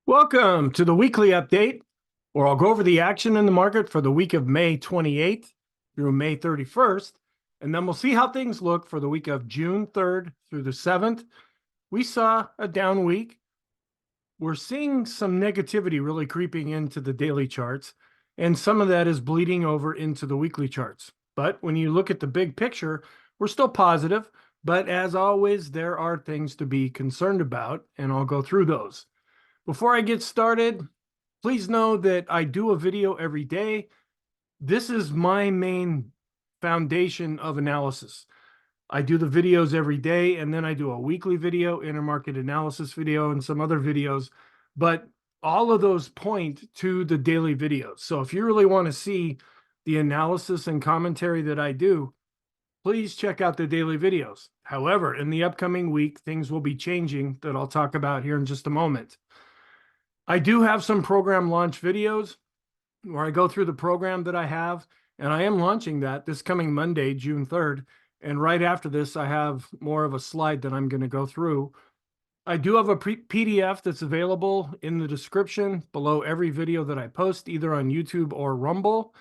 Welcome to the weekly update, where I'll go over the action in the market for the week of May 28th through May 31st, and then we'll see how things look for the week of June 3rd through the 7th. We saw a down week. We're seeing some negativity really creeping into the daily charts, and some of that is bleeding over into the weekly charts. But when you look at the big picture, we're still positive, but as always, there are things to be concerned about, and I'll go through those. Before I get started, please know that I do a video every day. This is my main foundation of analysis. I do the videos every day, and then I do a weekly video, intermarket analysis video, and some other videos. But all of those point to the daily videos. So if you really want to see the analysis and commentary that I do, please check out the daily videos. However, in the upcoming week, things will be changing that I'll talk about here in just a moment. I do have some program launch videos where I go through the program that I have, and I am launching that this coming Monday, June 3rd. And right after this, I have more of a slide that I'm going to go through. I do have a PDF that's available in the description below every video that I post, either on YouTube or Rumble.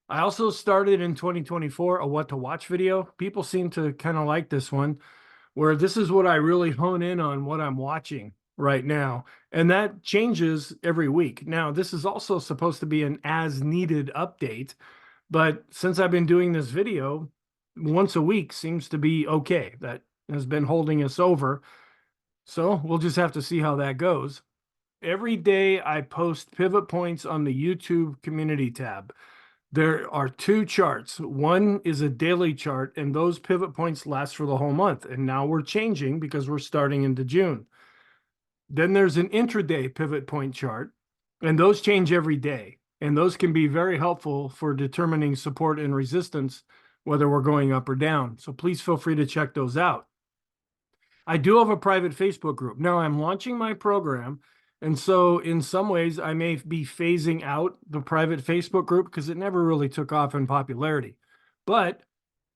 I also started in 2024 a what to watch video. People seem to kind of like this one, where this is what I really hone in on what I'm watching right now. And that changes every week. Now, this is also supposed to be an as needed update, but since I've been doing this video, once a week seems to be okay. That has been holding us over. So we'll just have to see how that goes. Every day I post pivot points on the YouTube community tab. There are two charts. One is a daily chart, and those pivot points last for the whole month. And now we're changing because we're starting into June. Then there's an intraday pivot point chart, and those change every day. And those can be very helpful for determining support and resistance, whether we're going up or down. So please feel free to check those out. I do have a private Facebook group. Now I'm launching my program, and so in some ways I may be phasing out the private Facebook group because it never really took off in popularity. But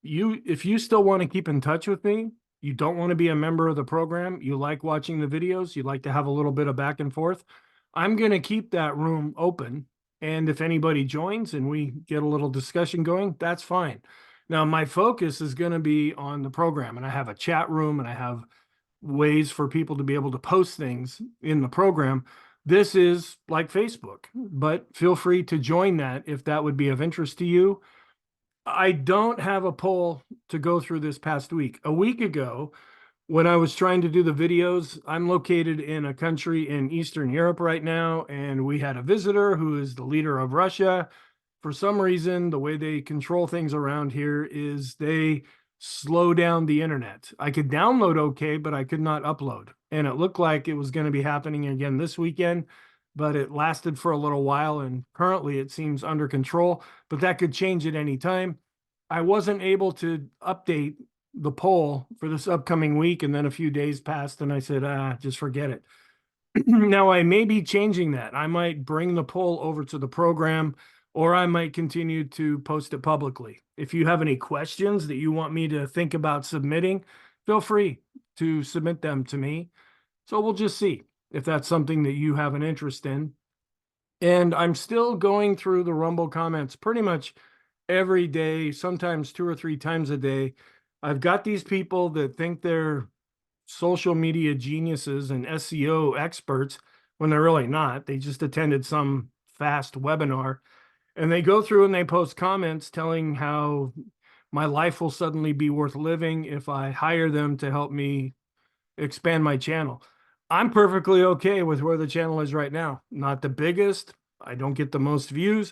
if you still want to keep in touch with me, you don't want to be a member of the program, you like watching the videos, you like to have a little bit of back and forth, I'm going to keep that room open. And if anybody joins and we get a little discussion going, that's fine. Now, my focus is going to be on the program, and I have a chat room and I have ways for people to be able to post things in the program. This is like Facebook, but feel free to join that if that would be of interest to you. I don't have a poll to go through this past week. A week ago, when I was trying to do the videos, I'm located in a country in Eastern Europe right now, and we had a visitor who is the leader of Russia. For some reason, the way they control things around here is they slow down the internet. I could download okay, but I could not upload. And it looked like it was going to be happening again this weekend, but it lasted for a little while, and currently it seems under control, but that could change at any time. I wasn't able to update the poll for this upcoming week, and then a few days passed, and I said, just forget it. Now, I may be changing that. I might bring the poll over to the program, or I might continue to post it publicly. If you have any questions that you want me to think about submitting, feel free to submit them to me. So we'll just see if that's something that you have an interest in. And I'm still going through the Rumble comments pretty much every day, sometimes 2 or 3 times a day. I've got these people that think they're social media geniuses and SEO experts when they're really not. They just attended some fast webinar, and they go through and they post comments telling how my life will suddenly be worth living if I hire them to help me expand my channel. I'm perfectly okay with where the channel is right now. Not the biggest. I don't get the most views,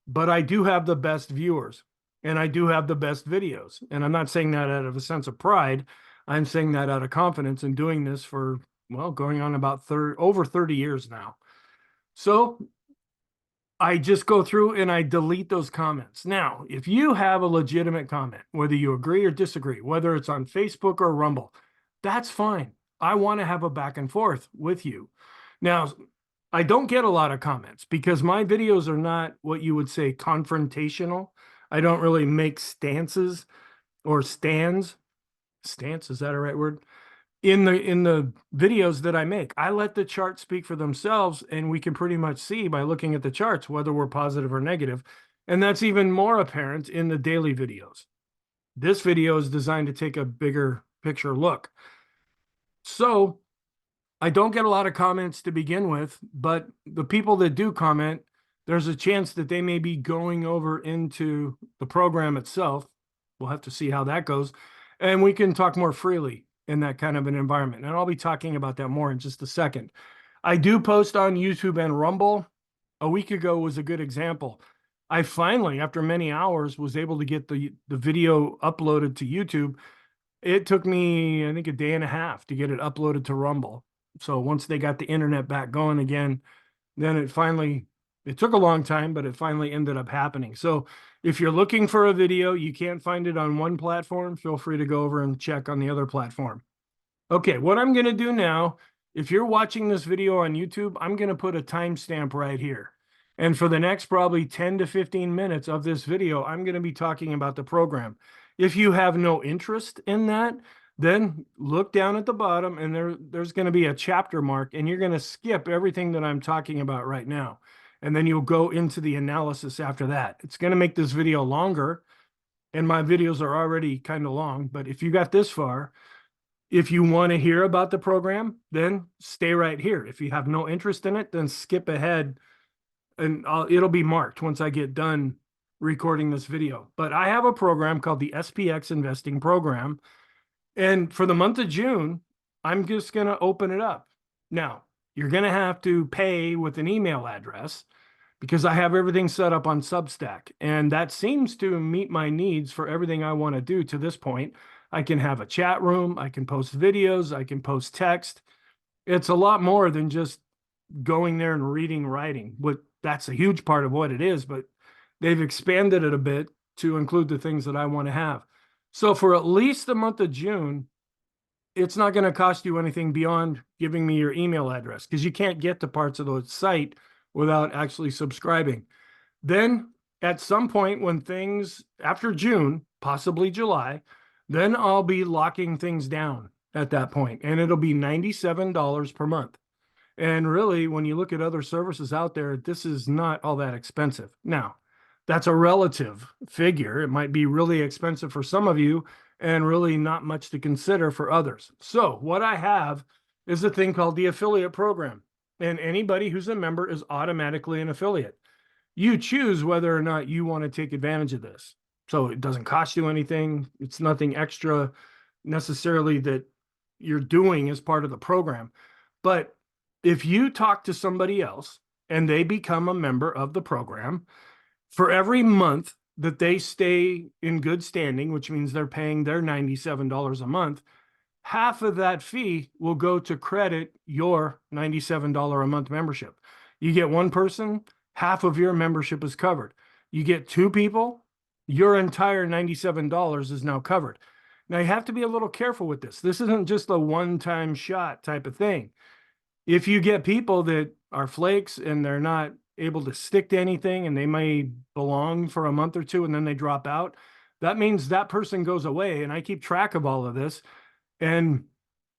but I do have the best viewers, and I do have the best videos. And I'm not saying that out of a sense of pride. I'm saying that out of confidence in doing this for, well, going on about over 30 years now. So I just go through and I delete those comments. Now, if you have a legitimate comment, whether you agree or disagree, whether it's on Facebook or Rumble, that's fine. I want to have a back and forth with you. Now, I don't get a lot of comments because my videos are not what you would say confrontational. I don't really make stances or stands. Stance, is that a right word? in the videos that I make, I let the charts speak for themselves, and we can pretty much see by looking at the charts whether we're positive or negative. And that's even more apparent in the daily videos. This video is designed to take a bigger picture look. So I don't get a lot of comments to begin with, but the people that do comment, there's a chance that they may be going over into the program itself. We'll have to see how that goes. And we can talk more freely in that kind of an environment. And I'll be talking about that more in just a second. I do post on YouTube and Rumble. A week ago was a good example. I finally, after many hours, was able to get the video uploaded to YouTube. It took me, I think, a day and a half to get it uploaded to Rumble. So once they got the internet back going again, then it took a long time, but it finally ended up happening. So if you're looking for a video, you can't find it on one platform, feel free to go over and check on the other platform. Okay, what I'm going to do now, if you're watching this video on YouTube, I'm going to put a timestamp right here. And for the next probably 10 to 15 minutes of this video, I'm going to be talking about the program. If you have no interest in that, then look down at the bottom, and there's going to be a chapter mark, and you're going to skip everything that I'm talking about right now. And then you'll go into the analysis after that. It's going to make this video longer, and my videos are already kind of long. But if you got this far, if you want to hear about the program, then stay right here. If you have no interest in it, then skip ahead, and it'll be marked once I get done recording this video. But I have a program called the SPXInvesting Program. And for the month of June, I'm just going to open it up. Now, you're going to have to pay with an email address because I have everything set up on Substack. And that seems to meet my needs for everything I want to do to this point. I can have a chat room. I can post videos. I can post text. It's a lot more than just going there and reading writing. That's a huge part of what it is, but they've expanded it a bit to include the things that I want to have. So for at least the month of June, it's not going to cost you anything beyond giving me your email address, because you can't get to parts of the site without actually subscribing. Then at some point when things, after June, possibly July, then I'll be locking things down at that point, and it'll be $97 per month. And really, when you look at other services out there, this is not all that expensive. Now, that's a relative figure. It might be really expensive for some of you and really not much to consider for others. So what I have is a thing called the affiliate program. And anybody who's a member is automatically an affiliate. You choose whether or not you want to take advantage of this. So it doesn't cost you anything. It's nothing extra necessarily that you're doing as part of the program. But if you talk to somebody else and they become a member of the program, for every month that they stay in good standing, which means they're paying their $97 a month, half of that fee will go to credit your $97 a month membership. You get one person, half of your membership is covered. You get two people, your entire $97 is now covered. Now you have to be a little careful with this. This isn't just a one-time shot type of thing. If you get people that are flakes and they're not able to stick to anything, and they may belong for a month or two and then they drop out, that means that person goes away, and I keep track of all of this, and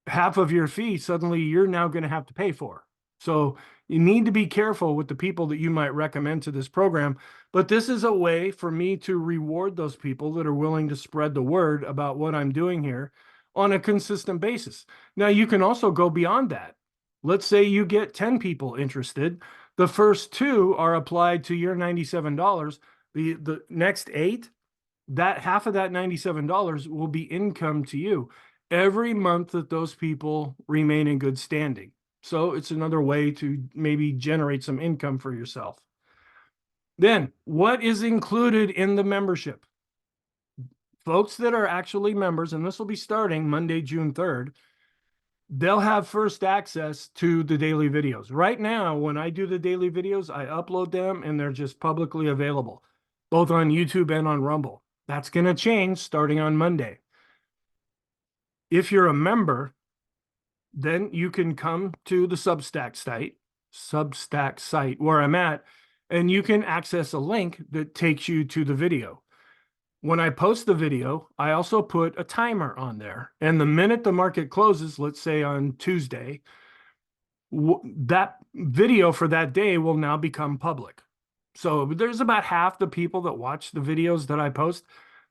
half of your fee suddenly you're now going to have to pay for. So you need to be careful with the people that you might recommend to this program. But this is a way for me to reward those people that are willing to spread the word about what I'm doing here on a consistent basis. Now, you can also go beyond that. Let's say you get 10 people interested. The first 2 are applied to your $97. The next 8, that half of that $97 will be income to you every month that those people remain in good standing. So it's another way to maybe generate some income for yourself. Then, what is included in the membership? Folks that are actually members, and this will be starting Monday, June 3rd, they'll have first access to the daily videos. Right now, when I do the daily videos, I upload them and they're just publicly available, both on YouTube and on Rumble. That's going to change starting on Monday. If you're a member, then you can come to the Substack site where I'm at, and you can access a link that takes you to the video. When I post the video, I also put a timer on there. And the minute the market closes, let's say on Tuesday, that video for that day will now become public. So there's about half the people that watch the videos that I post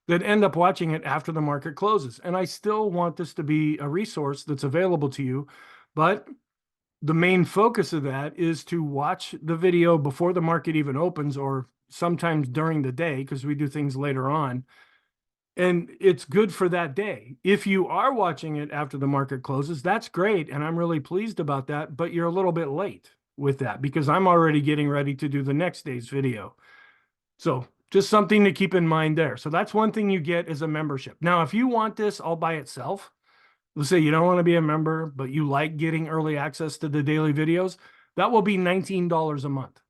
that end up watching it after the market closes. And I still want this to be a resource that's available to you. But the main focus of that is to watch the video before the market even opens, or sometimes during the day, because we do things later on. And it's good for that day. If you are watching it after the market closes, that's great. And I'm really pleased about that. But you're a little bit late with that because I'm already getting ready to do the next day's video. So just something to keep in mind there. So that's one thing you get as a membership. Now, if you want this all by itself, let's say you don't want to be a member, but you like getting early access to the daily videos, that will be $19 a month.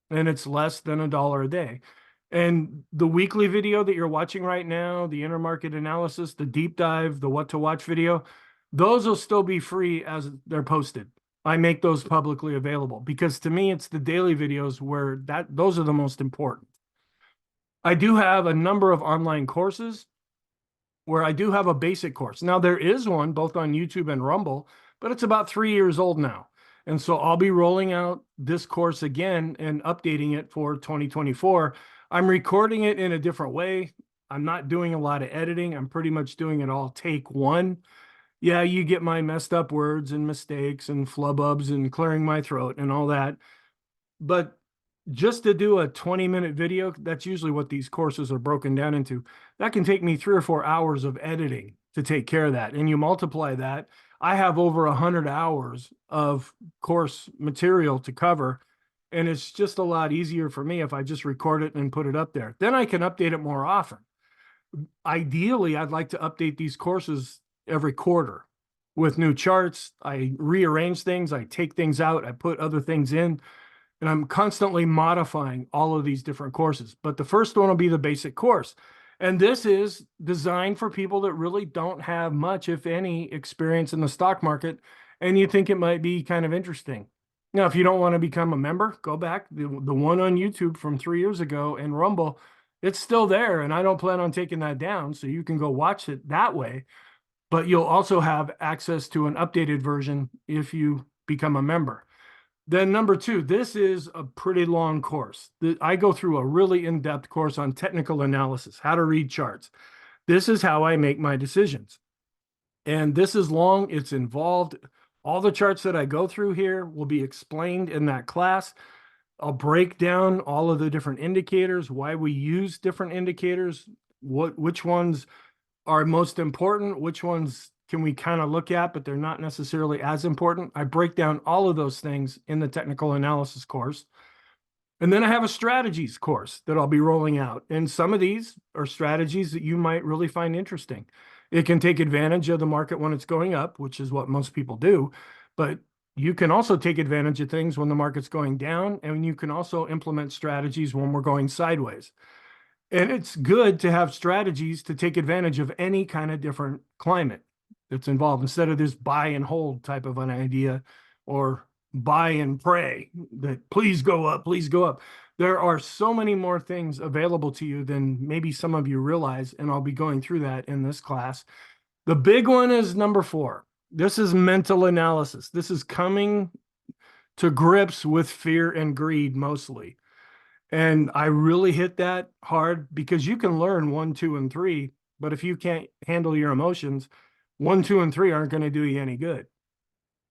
And it's less than $1 a day. And the weekly video that you're watching right now, the intermarket analysis, the deep dive, the what to watch video, those will still be free as they're posted. I make those publicly available because to me, it's the daily videos where those are the most important. I do have a number of online courses where I do have a basic course. Now, there is one both on YouTube and Rumble, but it's about 3 years old now. And so I'll be rolling out this course again and updating it for 2024. I'm recording it in a different way. I'm not doing a lot of editing. I'm pretty much doing it all take one. Yeah, you get my messed up words and mistakes and flubbubs and clearing my throat and all that. But just to do a 20-minute video, that's usually what these courses are broken down into. That can take me 3 or 4 hours of editing to take care of that. And you multiply that, I have over 100 hours of course material to cover. And it's just a lot easier for me if I just record it and put it up there. Then I can update it more often. Ideally, I'd like to update these courses every quarter with new charts. I rearrange things, I take things out, I put other things in. And I'm constantly modifying all of these different courses. But the first one will be the basic course. And this is designed for people that really don't have much, if any, experience in the stock market. And you think it might be kind of interesting. Now, if you don't want to become a member, go back. The one on YouTube from 3 years ago and Rumble, it's still there. And I don't plan on taking that down. So you can go watch it that way. But you'll also have access to an updated version if you become a member. Then number 2, this is a pretty long course. I go through a really in-depth course on technical analysis, how to read charts. This is how I make my decisions. And this is long, it's involved. All the charts that I go through here will be explained in that class. I'll break down all of the different indicators, why we use different indicators, which ones are most important, which ones can we kind of look at, but they're not necessarily as important. I break down all of those things in the technical analysis course. And then I have a strategies course that I'll be rolling out. And some of these are strategies that you might really find interesting. It can take advantage of the market when it's going up, which is what most people do. But you can also take advantage of things when the market's going down. And you can also implement strategies when we're going sideways. And it's good to have strategies to take advantage of any kind of different climate that's involved instead of this buy and hold type of an idea or buy and pray that please go up, please go up. There are so many more things available to you than maybe some of you realize, and I'll be going through that in this class. The big one is number 4. This is mental analysis. This is coming to grips with fear and greed mostly. And I really hit that hard because you can learn 1, 2, and 3, but if you can't handle your emotions, 1, 2, and 3 aren't going to do you any good.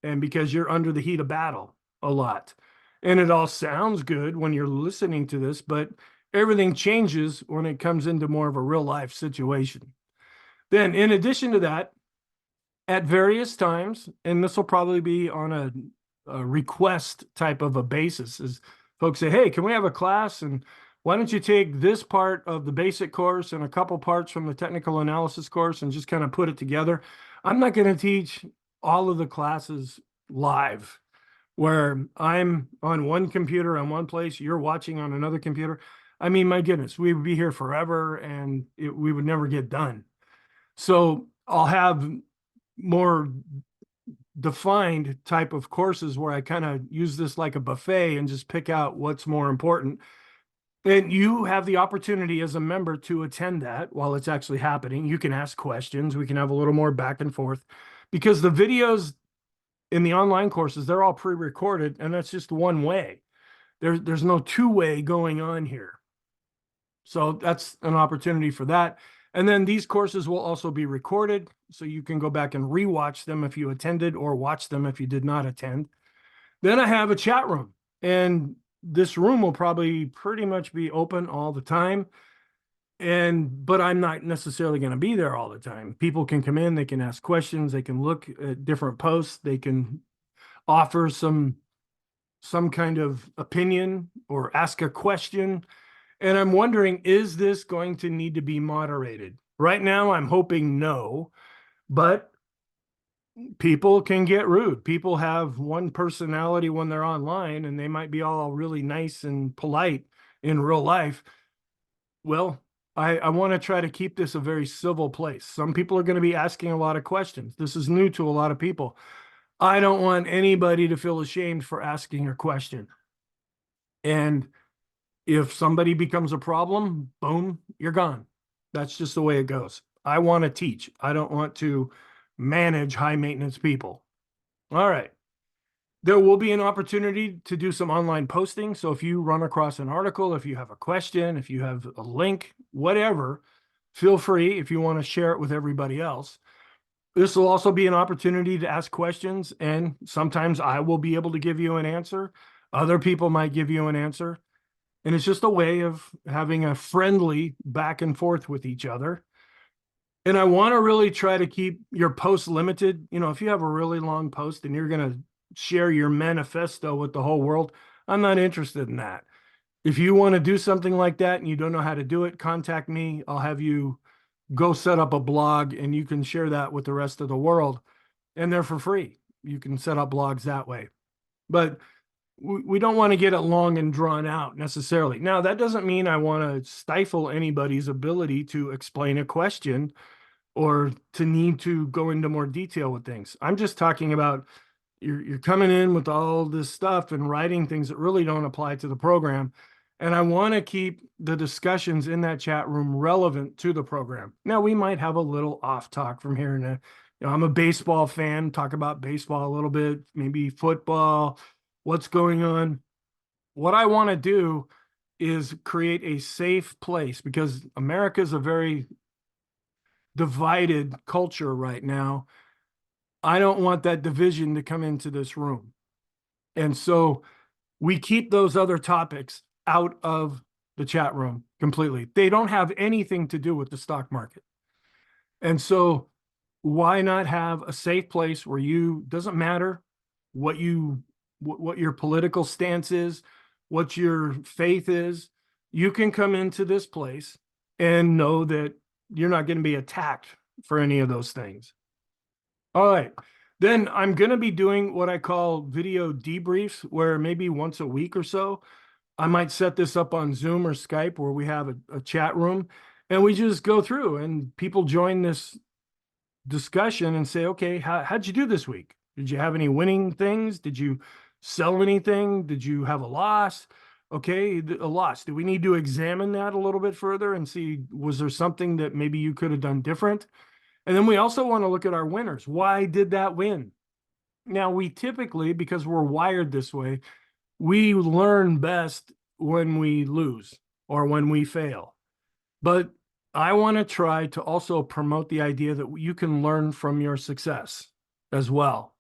And because you're under the heat of battle a lot. And it all sounds good when you're listening to this, but everything changes when it comes into more of a real life situation. Then in addition to that, at various times, and this will probably be on a request type of a basis, is folks say, hey, can we have a class? And why don't you take this part of the basic course and a couple parts from the technical analysis course and just kind of put it together? I'm not going to teach all of the classes live where I'm on one computer on one place, you're watching on another computer. I mean, my goodness, we would be here forever and we would never get done. So I'll have more defined type of courses where I kind of use this like a buffet and just pick out what's more important. And you have the opportunity as a member to attend that while it's actually happening. You can ask questions. We can have a little more back and forth because the videos in the online courses, they're all pre-recorded, and that's just one way. There's no two-way going on here. So that's an opportunity for that. And then these courses will also be recorded, so you can go back and rewatch them if you attended or watch them if you did not attend. Then I have a chat room, and this room will probably pretty much be open all the time. But I'm not necessarily going to be there all the time. People can come in, they can ask questions, they can look at different posts, they can offer some kind of opinion or ask a question. And I'm wondering, is this going to need to be moderated? Right now, I'm hoping no, but people can get rude. People have one personality when they're online, and they might be all really nice and polite in real life. Well, I want to try to keep this a very civil place. Some people are going to be asking a lot of questions. This is new to a lot of people. I don't want anybody to feel ashamed for asking a question. And if somebody becomes a problem, boom, you're gone. That's just the way it goes. I want to teach. I don't want to manage high maintenance people. All right. There will be an opportunity to do some online posting. So if you run across an article, if you have a question, if you have a link, whatever, feel free if you want to share it with everybody else. This will also be an opportunity to ask questions, and sometimes I will be able to give you an answer. Other people might give you an answer. And it's just a way of having a friendly back and forth with each other. And I want to really try to keep your posts limited. You know, if you have a really long post and you're going to share your manifesto with the whole world, I'm not interested in that. If you want to do something like that and you don't know how to do it, contact me. I'll have you go set up a blog and you can share that with the rest of the world. And they're for free. You can set up blogs that way. But we don't want to get it long and drawn out necessarily. Now, that doesn't mean I want to stifle anybody's ability to explain a question or to need to go into more detail with things. I'm just talking about you're coming in with all this stuff and writing things that really don't apply to the program. And I want to keep the discussions in that chat room relevant to the program. Now, we might have a little off talk from here and there. You know, I'm a baseball fan, talk about baseball a little bit, maybe football, what's going on. What I want to do is create a safe place because America is a very divided culture right now. I don't want that division to come into this room. And so we keep those other topics out of the chat room completely. They don't have anything to do with the stock market. And so why not have a safe place where doesn't matter what your political stance is, what your faith is, you can come into this place and know that you're not going to be attacked for any of those things. All right. Then I'm going to be doing what I call video debriefs, where maybe once a week or so, I might set this up on Zoom or Skype where we have a chat room and we just go through and people join this discussion and say, okay, how'd you do this week? Did you have any winning things? Did you sell anything? Did you have a loss? Okay, a loss. Do we need to examine that a little bit further and see, was there something that maybe you could have done different? And then we also want to look at our winners. Why did that win? Now, we typically, because we're wired this way, we learn best when we lose or when we fail. But I want to try to also promote the idea that you can learn from your success as well.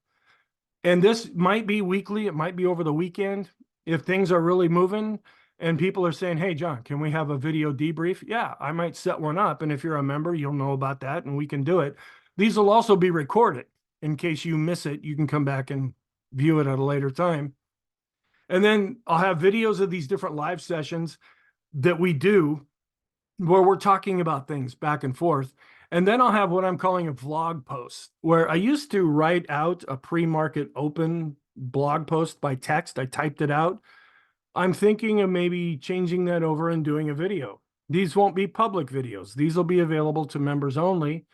And this might be weekly, it might be over the weekend. If things are really moving and people are saying, hey, John, can we have a video debrief? Yeah, I might set one up. And if you're a member, you'll know about that and we can do it. These will also be recorded in case you miss it. You can come back and view it at a later time. And then I'll have videos of these different live sessions that we do where we're talking about things back and forth. And then I'll have what I'm calling a vlog post, where I used to write out a pre-market open blog post by text. I typed it out. I'm thinking of maybe changing that over and doing a video. These won't be public videos. These will be available to members only.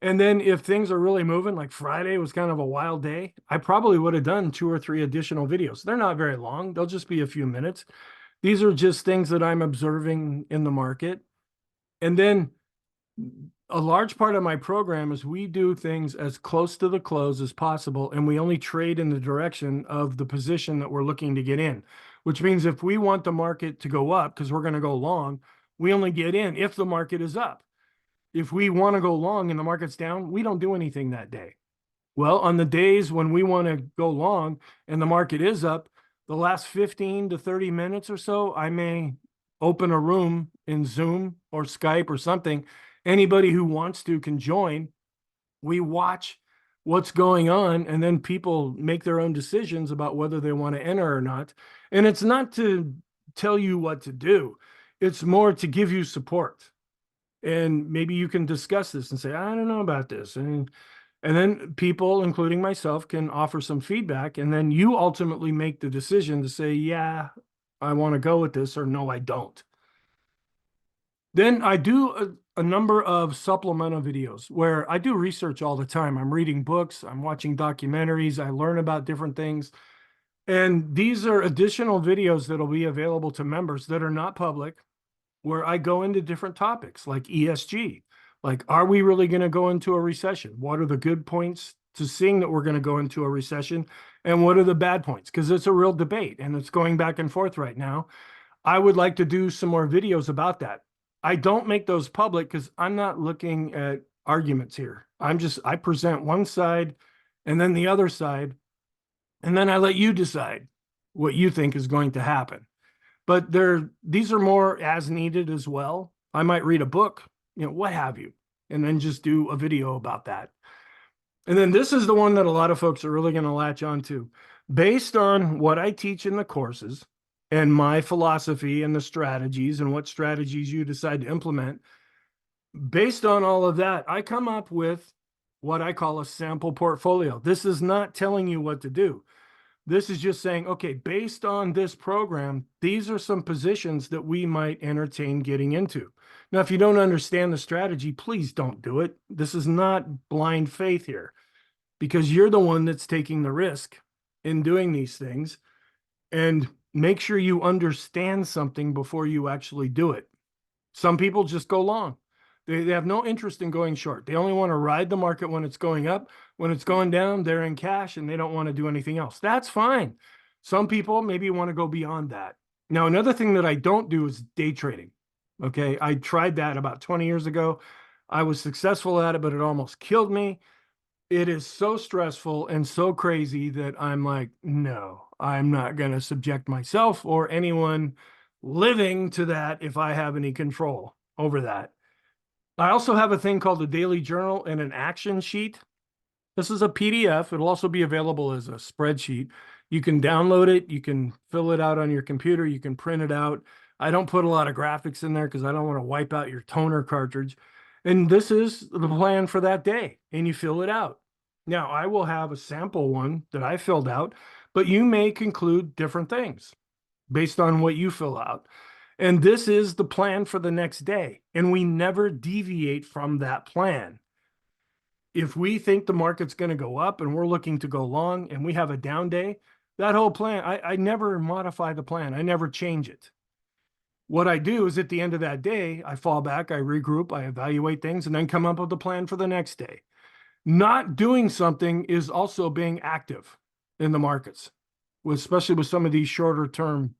And then if things are really moving, like Friday was kind of a wild day, I probably would have done 2 or 3 additional videos. They're not very long. They'll just be a few minutes. These are just things that I'm observing in the market. And then a large part of my program is we do things as close to the close as possible, and we only trade in the direction of the position that we're looking to get in, which means if we want the market to go up, because we're going to go long, we only get in if the market is up. If we want to go long and the market's down, we don't do anything that day. Well, on the days when we want to go long and the market is up, the last 15 to 30 minutes or so, I may open a room in Zoom or Skype or something. Anybody who wants to can join. We watch what's going on, and then people make their own decisions about whether they want to enter or not. And it's not to tell you what to do. It's more to give you support. And maybe you can discuss this and say, I don't know about this. And then people, including myself, can offer some feedback. And then you ultimately make the decision to say, yeah, I want to go with this, or no, I don't. Then I do a number of supplemental videos where I do research all the time. I'm reading books, I'm watching documentaries, I learn about different things. And these are additional videos that'll be available to members that are not public, where I go into different topics like ESG. Like, are we really going to go into a recession? What are the good points to seeing that we're going to go into a recession? And what are the bad points? Because it's a real debate and it's going back and forth right now. I would like to do some more videos about that. I don't make those public because I'm not looking at arguments here. I present one side and then the other side, and then I let you decide what you think is going to happen. But these are more as needed as well. I might read a book, what have you, and then just do a video about that. And then this is the one that a lot of folks are really going to latch on to. Based on what I teach in the courses and my philosophy and the strategies and what strategies you decide to implement, based on all of that, I come up with what I call a sample portfolio. This is not telling you what to do. This is just saying, okay, based on this program, these are some positions that we might entertain getting into. Now, if you don't understand the strategy, please don't do it. This is not blind faith here, because you're the one that's taking the risk in doing these things. And make sure you understand something before you actually do it. Some people just go long. They have no interest in going short. They only want to ride the market when it's going up. When it's going down, they're in cash and they don't want to do anything else. That's fine. Some people maybe want to go beyond that. Now, another thing that I don't do is day trading. Okay. I tried that about 20 years ago. I was successful at it, but it almost killed me. It is so stressful and so crazy that I'm like, no, I'm not going to subject myself or anyone living to that if I have any control over that. I also have a thing called the daily journal and an action sheet. This is a PDF. It'll also be available as a spreadsheet. You can download it. You can fill it out on your computer. You can print it out. I don't put a lot of graphics in there because I don't want to wipe out your toner cartridge. And this is the plan for that day. And you fill it out. Now, I will have a sample one that I filled out, but you may conclude different things based on what you fill out. And this is the plan for the next day. And we never deviate from that plan. If we think the market's going to go up and we're looking to go long and we have a down day, that whole plan, I never modify the plan. I never change it. What I do is at the end of that day, I fall back, I regroup, I evaluate things, and then come up with a plan for the next day. Not doing something is also being active in the markets, especially with some of these shorter term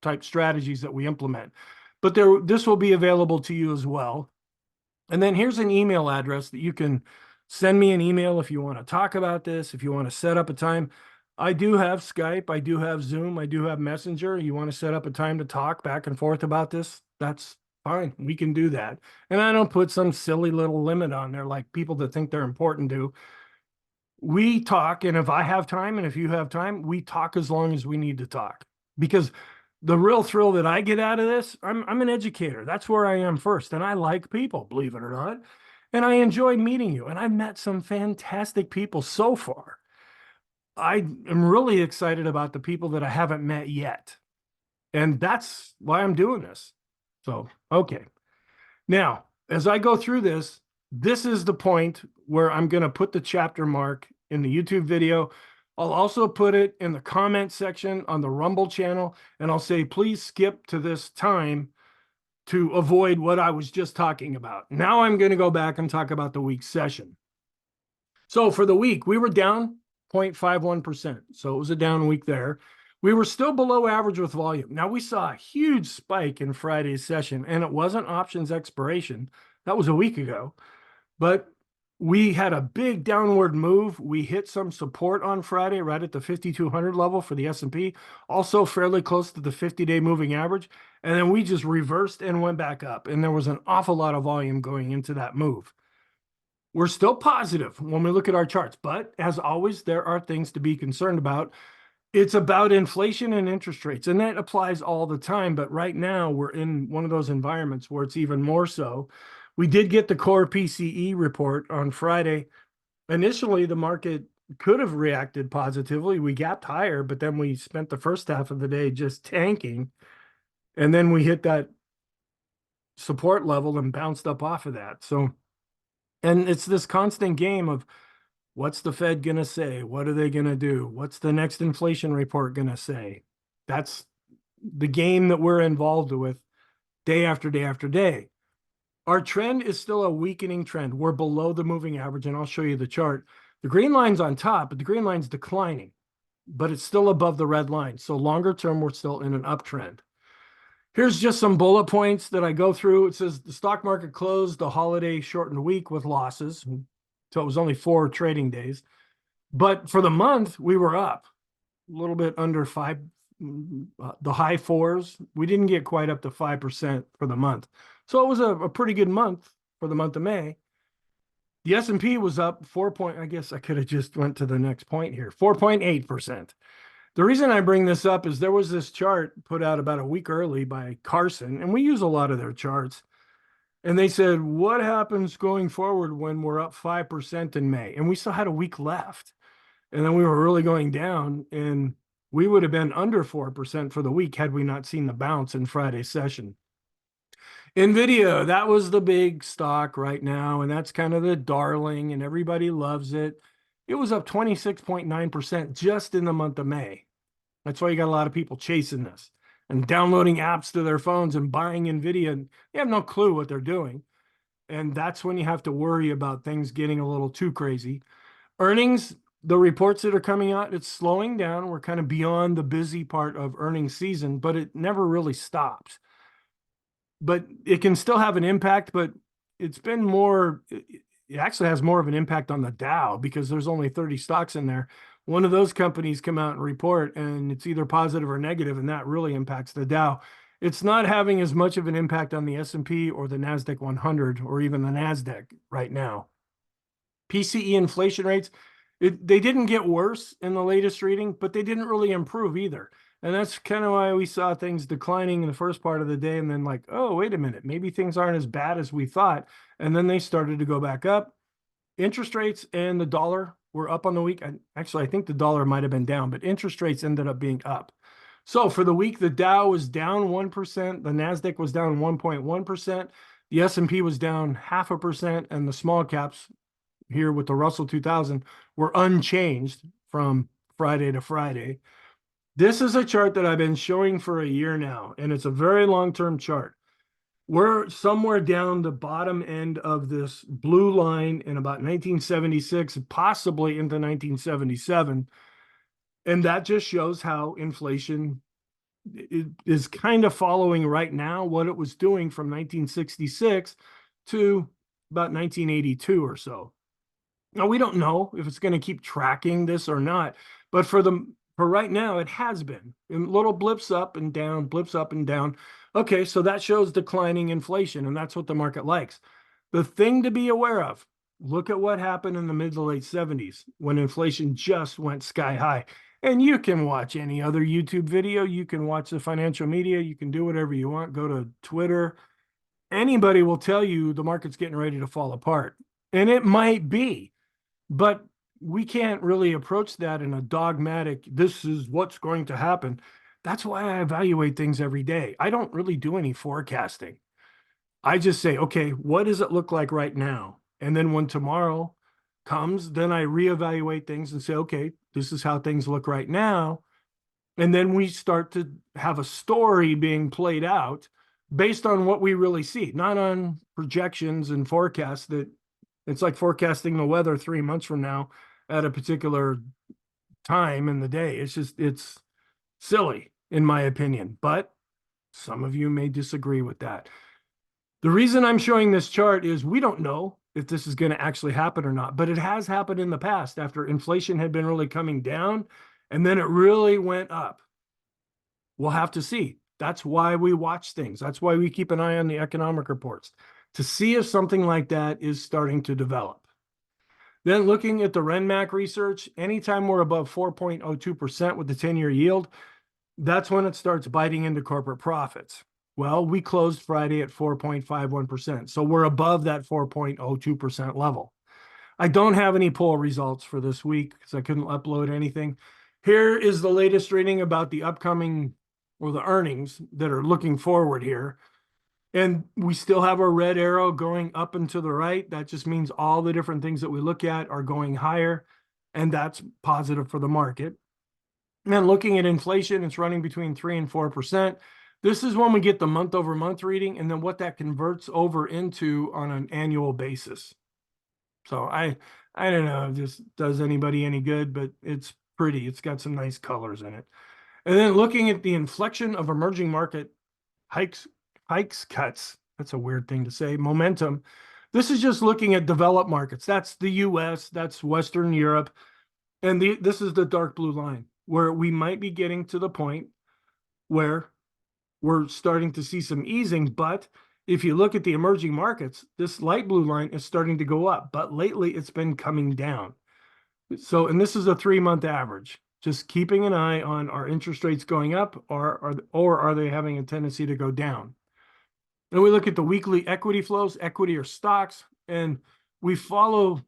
type strategies that we implement. But this will be available to you as well. And then here's an email address that you can send me an email if you want to talk about this, if you want to set up a time. I do have Skype, I do have Zoom, I do have Messenger. You want to set up a time to talk back and forth about this? That's fine. We can do that. And I don't put some silly little limit on there like people that think they're important do. We talk, and if I have time and if you have time, we talk as long as we need to talk. Because the real thrill that I get out of this, I'm an educator. That's where I am first. And I like people, believe it or not. And I enjoy meeting you. And I've met some fantastic people so far. I am really excited about the people that I haven't met yet. And that's why I'm doing this. So, okay. Now, as I go through this is the point where I'm going to put the chapter mark in the YouTube video. I'll also put it in the comment section on the Rumble channel, and I'll say, please skip to this time to avoid what I was just talking about. Now I'm going to go back and talk about the week session. So for the week, we were down 0.51%. So it was a down week there. We were still below average with volume. Now we saw a huge spike in Friday's session, and it wasn't options expiration. That was a week ago. But we had a big downward move. We hit some support on Friday right at the 5,200 level for the S&P, also fairly close to the 50-day moving average. And then we just reversed and went back up. And there was an awful lot of volume going into that move. We're still positive when we look at our charts, but as always, there are things to be concerned about. It's about inflation and interest rates, and that applies all the time. But right now, we're in one of those environments where it's even more so. We did get the core PCE report on Friday. Initially, the market could have reacted positively. We gapped higher, but then we spent the first half of the day just tanking. And then we hit that support level and bounced up off of that. So, and it's this constant game of what's the Fed going to say? What are they going to do? What's the next inflation report going to say? That's the game that we're involved with day after day after day. Our trend is still a weakening trend. We're below the moving average, and I'll show you the chart. The green line's on top, but the green line's declining, but it's still above the red line. So longer term, we're still in an uptrend. Here's just some bullet points that I go through. It says the stock market closed the holiday shortened week with losses. So it was only 4 trading days. But for the month, we were up a little bit under 5, the high 4s. We didn't get quite up to 5% for the month. So it was a pretty good month for the month of May. The S&P was up 4 point. I guess I could have just went to the next point here, 4.8%. The reason I bring this up is there was this chart put out about a week early by Carson, and we use a lot of their charts. And they said, what happens going forward when we're up 5% in May? And we still had a week left. And then we were really going down, and we would have been under 4% for the week had we not seen the bounce in Friday's session. NVIDIA, that was the big stock right now, and that's kind of the darling, and everybody loves it. It was up 26.9% just in the month of May. That's why you got a lot of people chasing this and downloading apps to their phones and buying NVIDIA, and they have no clue what they're doing. And that's when you have to worry about things getting a little too crazy. Earnings, the reports that are coming out, it's slowing down. We're kind of beyond the busy part of earnings season, but it never really stops. But it can still have an impact, but it's been more, it actually has more of an impact on the Dow because there's only 30 stocks in there. One of those companies come out and report, and it's either positive or negative, and that really impacts the Dow. It's not having as much of an impact on the S&P or the NASDAQ 100 or even the NASDAQ right now. PCE inflation rates, they didn't get worse in the latest reading, but they didn't really improve either. And that's kind of why we saw things declining in the first part of the day, and then like, oh, wait a minute, maybe things aren't as bad as we thought. And then they started to go back up. Interest rates and the dollar were up on the week. Actually, I think the dollar might have been down, but interest rates ended up being up. So for the week, the Dow was down 1%, the NASDAQ was down 1.1%, the S&P was down 0.5%, and the small caps here with the Russell 2000 were unchanged from Friday to Friday. This is a chart that I've been showing for a year now, and it's a very long-term chart. We're somewhere down the bottom end of this blue line in about 1976, possibly into 1977. And that just shows how inflation is kind of following right now what it was doing from 1966 to about 1982 or so. Now, we don't know if it's going to keep tracking this or not, but for right now, it has been in little blips up and down, blips up and down. Okay, so that shows declining inflation, and that's what the market likes. The thing to be aware of, look at what happened in the mid to late 70s when inflation just went sky high. And you can watch any other YouTube video. You can watch the financial media. You can do whatever you want. Go to Twitter. Anybody will tell you the market's getting ready to fall apart. And it might be, but we can't really approach that in a dogmatic, this is what's going to happen. That's why I evaluate things every day. I don't really do any forecasting. I just say, okay, what does it look like right now? And then when tomorrow comes, then I reevaluate things and say, okay, this is how things look right now. And then we start to have a story being played out based on what we really see, not on projections and forecasts. That it's like forecasting the weather 3 months from now at a particular time in the day. It's silly, in my opinion, but some of you may disagree with that. The reason I'm showing this chart is we don't know if this is going to actually happen or not, but it has happened in the past after inflation had been really coming down and then it really went up. We'll have to see. That's why we watch things. That's why we keep an eye on the economic reports to see if something like that is starting to develop. Then looking at the RenMac research, anytime we're above 4.02% with the 10-year yield, that's when it starts biting into corporate profits. Well, we closed Friday at 4.51%. So we're above that 4.02% level. I don't have any poll results for this week because I couldn't upload anything. Here is the latest reading about the upcoming or the earnings that are looking forward here. And we still have a red arrow going up and to the right. That just means all the different things that we look at are going higher, and that's positive for the market. And then looking at inflation, it's running between 3 and 4%. This is when we get the month over month reading and then what that converts over into on an annual basis. So I don't know if this does anybody any good, but it's pretty. It's got some nice colors in it. And then looking at the inflection of emerging market hikes, cuts. That's a weird thing to say. Momentum. This is just looking at developed markets. That's the US, that's Western Europe. And this is the dark blue line where we might be getting to the point where we're starting to see some easing. But if you look at the emerging markets, this light blue line is starting to go up, but lately it's been coming down. So, and this is a 3-month average. Just keeping an eye on, are interest rates going up or are they having a tendency to go down? And we look at the weekly equity flows, equity or stocks, and we follow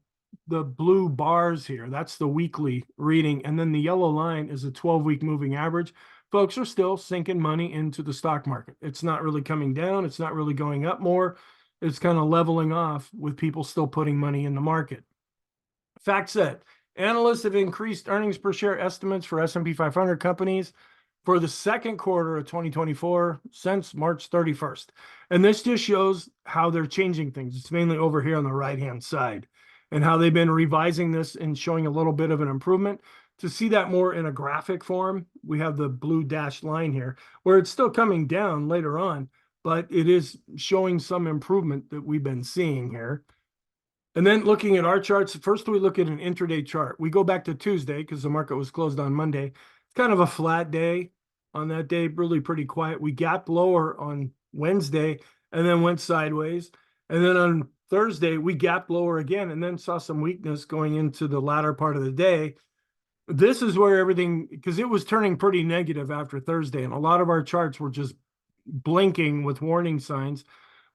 the blue bars here. That's the weekly reading. And then the yellow line is a 12-week moving average. Folks are still sinking money into the stock market. It's not really coming down. It's not really going up more. It's kind of leveling off with people still putting money in the market. Fact set, analysts have increased earnings per share estimates for S&P 500 companies for the second quarter of 2024 since March 31st. And this just shows how they're changing things. It's mainly over here on the right-hand side and how they've been revising this and showing a little bit of an improvement. To see that more in a graphic form, we have the blue dashed line here where it's still coming down later on, but it is showing some improvement that we've been seeing here. And then looking at our charts, first we look at an intraday chart. We go back to Tuesday because the market was closed on Monday. It's kind of a flat day. On that day, really pretty quiet. We gapped lower on Wednesday and then went sideways. And then on Thursday, we gapped lower again and then saw some weakness going into the latter part of the day. This is where everything, because it was turning pretty negative after Thursday, and a lot of our charts were just blinking with warning signs.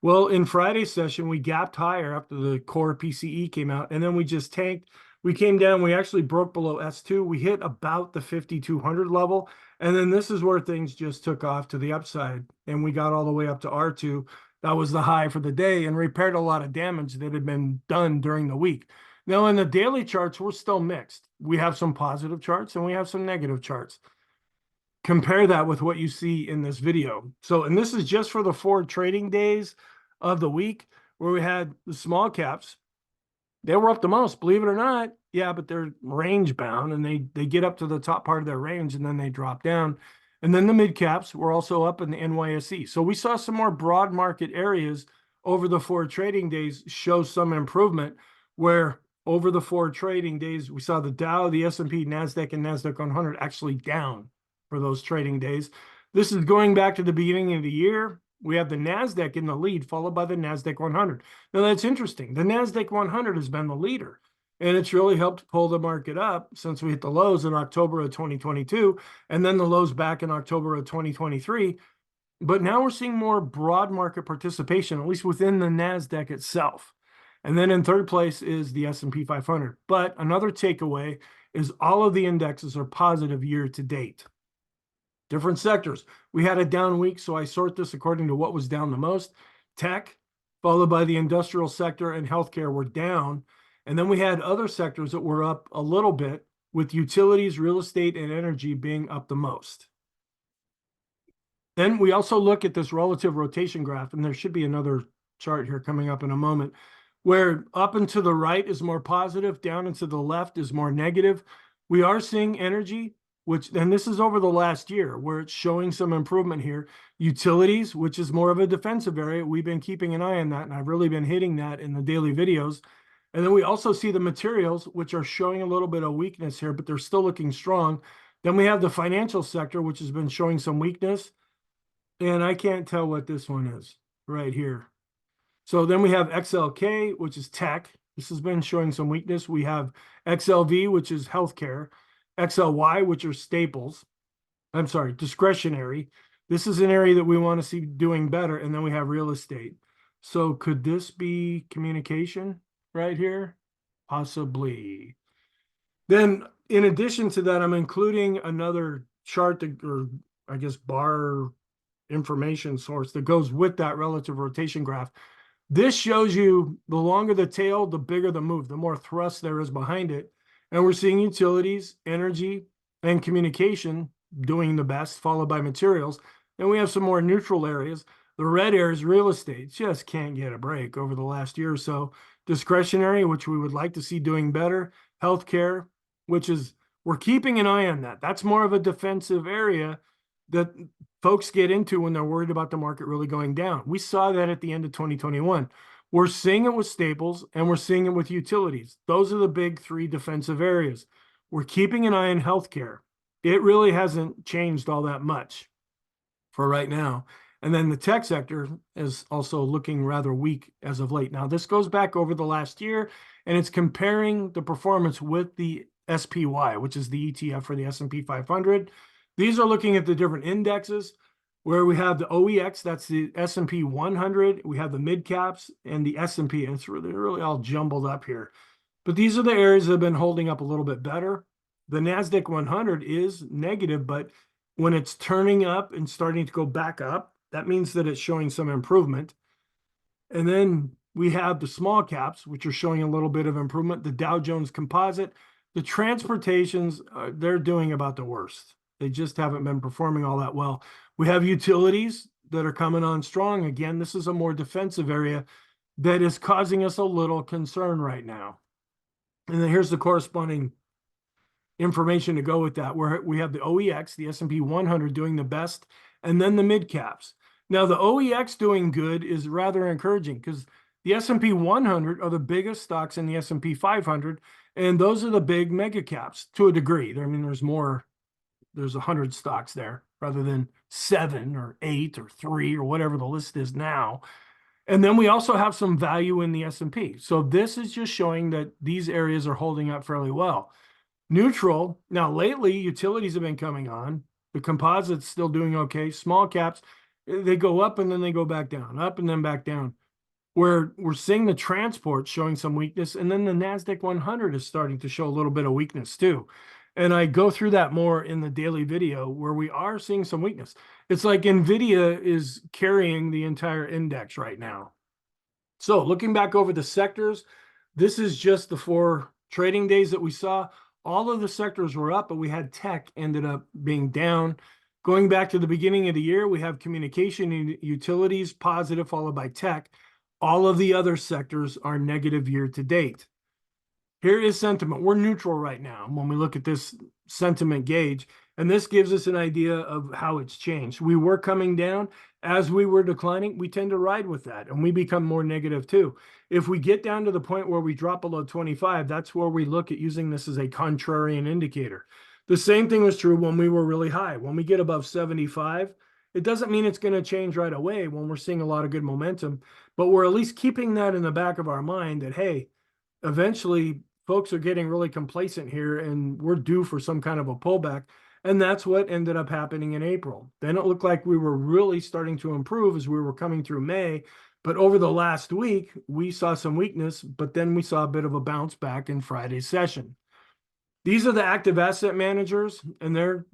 Well, in Friday's session, we gapped higher after the core PCE came out, and then we just tanked. We came down, we actually broke below S2. We hit about the 5,200 level. And then this is where things just took off to the upside. And we got all the way up to R2. That was the high for the day and repaired a lot of damage that had been done during the week. Now, in the daily charts, we're still mixed. We have some positive charts and we have some negative charts. Compare that with what you see in this video. So, and this is just for the 4 trading days of the week where we had the small caps. They were up the most, believe it or not. Yeah, but they're range bound and they get up to the top part of their range and then they drop down. And then the mid caps were also up in the NYSE. So we saw some more broad market areas over the 4 trading days show some improvement, where over the 4 trading days, we saw the Dow, the S&P, NASDAQ, and NASDAQ 100 actually down for those trading days. This is going back to the beginning of the year. We have the NASDAQ in the lead, followed by the NASDAQ 100. Now, that's interesting. The NASDAQ 100 has been the leader, and it's really helped pull the market up since we hit the lows in October of 2022, and then the lows back in October of 2023. But now we're seeing more broad market participation, at least within the NASDAQ itself. And then in third place is the S&P 500. But another takeaway is all of the indexes are positive year to date. Different sectors. We had a down week, so I sort this according to what was down the most. Tech, followed by the industrial sector, and healthcare were down. And then we had other sectors that were up a little bit, with utilities, real estate, and energy being up the most. Then we also look at this relative rotation graph, and there should be another chart here coming up in a moment, where up and to the right is more positive, down and to the left is more negative. We are seeing energy, and this is over the last year, where it's showing some improvement here. Utilities, which is more of a defensive area, we've been keeping an eye on that, and I've really been hitting that in the daily videos. And then we also see the materials, which are showing a little bit of weakness here, but they're still looking strong. Then we have the financial sector, which has been showing some weakness. And I can't tell what this one is right here. So then we have XLK, which is tech. This has been showing some weakness. We have XLV, which is healthcare. XLY, which are staples. I'm sorry, discretionary. This is an area that we want to see doing better. And then we have real estate. So could this be communication right here? Possibly. Then in addition to that, I'm including another chart that, or I guess bar information source that goes with that relative rotation graph. This shows you the longer the tail, the bigger the move, the more thrust there is behind it. And we're seeing utilities, energy, and communication doing the best, followed by materials. And we have some more neutral areas. The red area is real estate. Just can't get a break over the last year or so. Discretionary, which we would like to see doing better. Healthcare, which is, we're keeping an eye on that. That's more of a defensive area that folks get into when they're worried about the market really going down. We saw that at the end of 2021. We're seeing it with staples and we're seeing it with utilities. Those are the big three defensive areas. We're keeping an eye on healthcare. It really hasn't changed all that much for right now. And then the tech sector is also looking rather weak as of late. Now, this goes back over the last year, and it's comparing the performance with the SPY, which is the ETF for the S&P 500. These are looking at the different indexes, where we have the OEX, that's the S&P 100. We have the mid caps and the S&P, and it's really all jumbled up here. But these are the areas that have been holding up a little bit better. The NASDAQ 100 is negative, but when it's turning up and starting to go back up, that means that it's showing some improvement. And then we have the small caps, which are showing a little bit of improvement. The Dow Jones Composite, the transportations, they're doing about the worst. They just haven't been performing all that well. We have utilities that are coming on strong. Again, this is a more defensive area that is causing us a little concern right now. And then here's the corresponding information to go with that, where we have the OEX, the S&P 100 doing the best, and then the mid caps. Now, the OEX doing good is rather encouraging because the S&P 100 are the biggest stocks in the S&P 500, and those are the big mega caps to a degree. I mean, there's 100 stocks there rather than 7 or 8 or 3 or whatever the list is now. And then we also have some value in the S&P. So this is just showing that these areas are holding up fairly well. Neutral, now lately, utilities have been coming on. The composite's still doing okay. Small caps, they go up and then they go back down, up and then back down. Where we're seeing the transport showing some weakness, and then the NASDAQ 100 is starting to show a little bit of weakness too. And I go through that more in the daily video where we are seeing some weakness. It's like NVIDIA is carrying the entire index right now. So looking back over the sectors, this is just the 4 trading days that we saw. All of the sectors were up, but we had tech ended up being down. Going back to the beginning of the year, we have communication and utilities positive, followed by tech. All of the other sectors are negative year to date. Here is sentiment. We're neutral right now when we look at this sentiment gauge, and this gives us an idea of how it's changed. We were coming down. As we were declining, we tend to ride with that, and we become more negative too. If we get down to the point where we drop below 25, that's where we look at using this as a contrarian indicator. The same thing was true when we were really high. When we get above 75, it doesn't mean it's going to change right away when we're seeing a lot of good momentum, but we're at least keeping that in the back of our mind that, hey, eventually folks are getting really complacent here and we're due for some kind of a pullback. And that's what ended up happening in April. Then it looked like we were really starting to improve as we were coming through May. But over the last week, we saw some weakness, but then we saw a bit of a bounce back in Friday's session. These are the active asset managers, and they're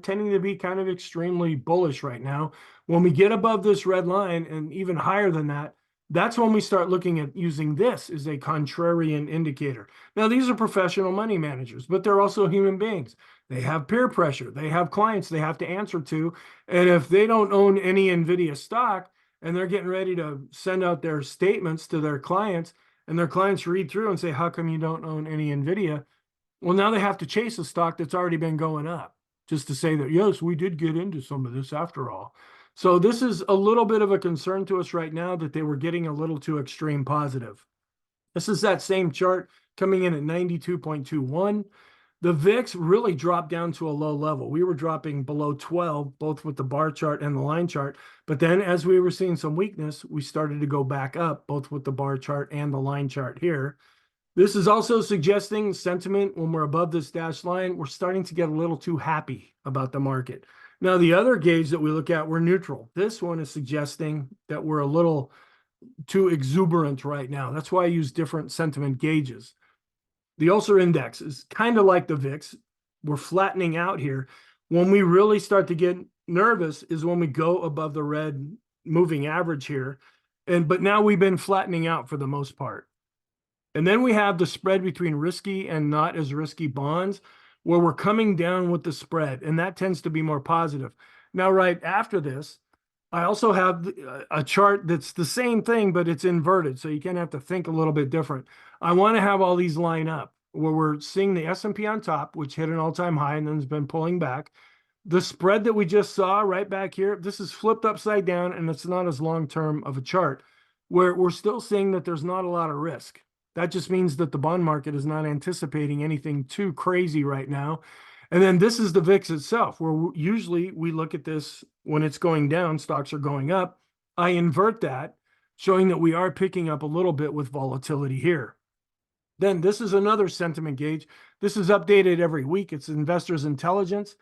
tending to be kind of extremely bullish right now. When we get above this red line and even higher than that, That's when we start looking at using this as a contrarian indicator. Now, these are professional money managers, but they're also human beings. They have peer pressure. They have clients they have to answer to. And if they don't own any NVIDIA stock and they're getting ready to send out their statements to their clients, and their clients read through and say, how come you don't own any NVIDIA? Well, now they have to chase a stock that's already been going up just to say that, yes, we did get into some of this after all. So this is a little bit of a concern to us right now that they were getting a little too extreme positive. This is that same chart coming in at 92.21. The VIX really dropped down to a low level. We were dropping below 12, both with the bar chart and the line chart. But then as we were seeing some weakness, we started to go back up, both with the bar chart and the line chart here. This is also suggesting sentiment when we're above this dashed line, we're starting to get a little too happy about the market. Now, the other gauge that we look at, we're neutral. This one is suggesting that we're a little too exuberant right now. That's why I use different sentiment gauges. The Ulcer Index is kind of like the VIX. We're flattening out here. When we really start to get nervous is when we go above the red moving average here. But now we've been flattening out for the most part. And then we have the spread between risky and not as risky bonds, where we're coming down with the spread, and that tends to be more positive. Now, right after this, I also have a chart that's the same thing, but it's inverted, so you kind of have to think a little bit different. I want to have all these line up, where we're seeing the S&P on top, which hit an all-time high and then has been pulling back. The spread that we just saw right back here, this is flipped upside down, and it's not as long-term of a chart, where we're still seeing that there's not a lot of risk. That just means that the bond market is not anticipating anything too crazy right now. And then this is the VIX itself, where usually we look at this when it's going down, stocks are going up. I invert that, showing that we are picking up a little bit with volatility here. Then this is another sentiment gauge. This is updated every week. It's Investors Intelligence,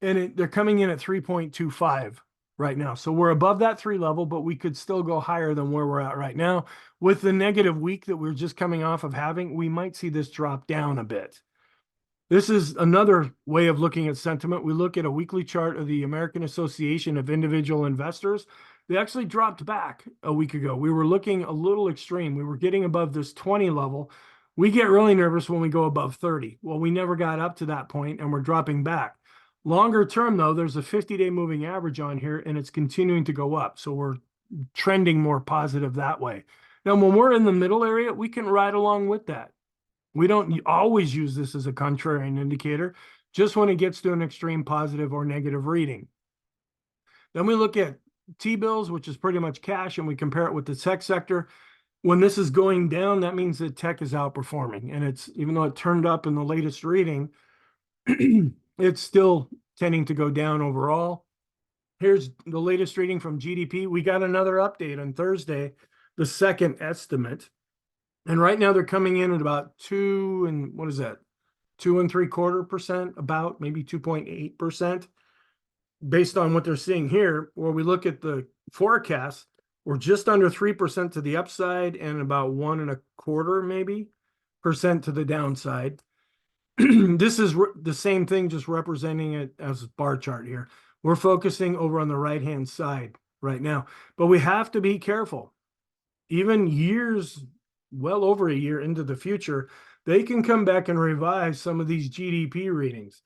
and they're coming in at 3.25 right now. So we're above that 3 level, but we could still go higher than where we're at right now. With the negative week that we're just coming off of having, we might see this drop down a bit. This is another way of looking at sentiment. We look at a weekly chart of the American Association of Individual Investors. They actually dropped back a week ago. We were looking a little extreme. We were getting above this 20 level. We get really nervous when we go above 30. Well, we never got up to that point, and we're dropping back. Longer term, though, there's a 50-day moving average on here, and it's continuing to go up. So we're trending more positive that way. Now, when we're in the middle area, we can ride along with that. We don't always use this as a contrarian indicator, just when it gets to an extreme positive or negative reading. Then we look at T-bills, which is pretty much cash, and we compare it with the tech sector. When this is going down, that means that tech is outperforming. And it's, even though it turned up in the latest reading, it's still tending to go down overall. Here's the latest reading from GDP. We got another update on Thursday, the second estimate. And right now they're coming in at about 2.75%, about maybe 2.8%. Based on what they're seeing here, where we look at the forecast, we're just under 3% to the upside and about 1.25% maybe percent to the downside. This is the same thing, just representing it as a bar chart here. We're focusing over on the right-hand side right now, but we have to be careful. Even years, well over a year into the future, they can come back and revise some of these GDP readings.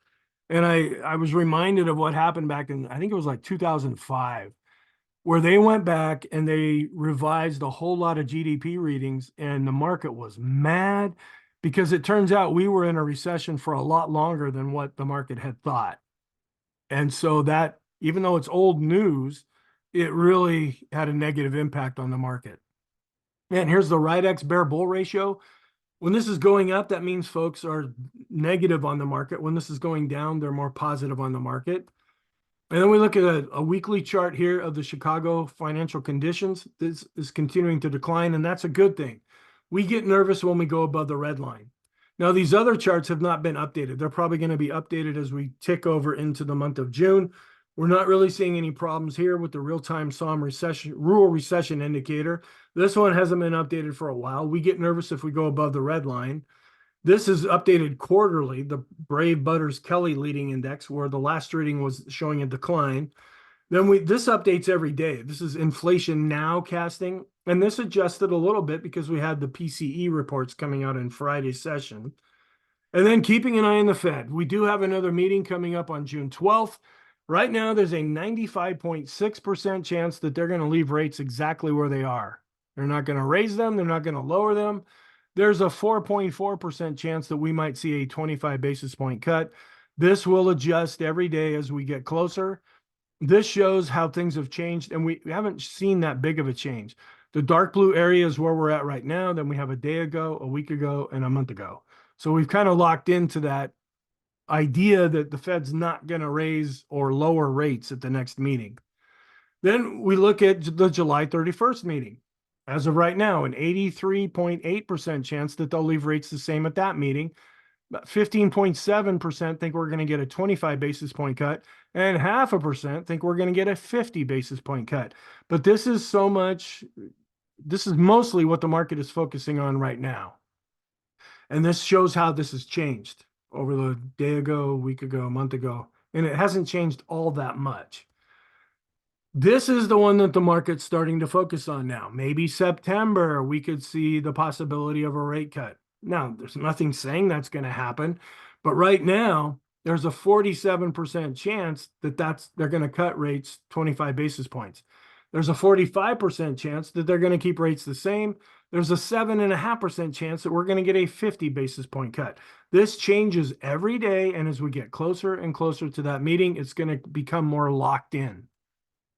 And I was reminded of what happened back in, I think it was like 2005, where they went back and they revised a whole lot of GDP readings, and the market was mad because it turns out we were in a recession for a lot longer than what the market had thought. And so that, even though it's old news, it really had a negative impact on the market. And here's the RIDEX bear bull ratio. When this is going up, that means folks are negative on the market. When this is going down, they're more positive on the market. And then we look at a weekly chart here of the Chicago financial conditions. This is continuing to decline, and that's a good thing. We get nervous when we go above the red line. Now, these other charts have not been updated. They're probably going to be updated as we tick over into the month of June. We're not really seeing any problems here with the real-time SOM recession, rural recession indicator. This one hasn't been updated for a while. We get nervous if we go above the red line. This is updated quarterly, the Brave Butters Kelly leading index, where the last reading was showing a decline. Then this updates every day. This is inflation now casting, And this adjusted a little bit because we had the PCE reports coming out in Friday's session. And then keeping an eye on the Fed. We do have another meeting coming up on June 12th. Right now, there's a 95.6% chance that they're going to leave rates exactly where they are. They're not going to raise them. They're not going to lower them. There's a 4.4% chance that we might see a 25 basis point cut. This will adjust every day as we get closer. This shows how things have changed, and we haven't seen that big of a change. The dark blue area is where we're at right now. Then we have a day ago, a week ago, and a month ago. So we've kind of locked into that idea that the Fed's not going to raise or lower rates at the next meeting. Then we look at the July 31st meeting. As of right now, an 83.8% chance that they'll leave rates the same at that meeting. 15.7% think we're going to get a 25 basis point cut, and 0.5% think we're going to get a 50 basis point cut. But this is mostly what the market is focusing on right now. And this shows how this has changed over the day ago, a week ago, a month ago, and it hasn't changed all that much. This is the one that the market's starting to focus on now. Maybe September, we could see the possibility of a rate cut. Now, there's nothing saying that's going to happen, but right now, there's a 47% chance that they're going to cut rates 25 basis points. There's a 45% chance that they're going to keep rates the same. There's a 7.5% chance that we're going to get a 50 basis point cut. This changes every day, and as we get closer and closer to that meeting, it's going to become more locked in.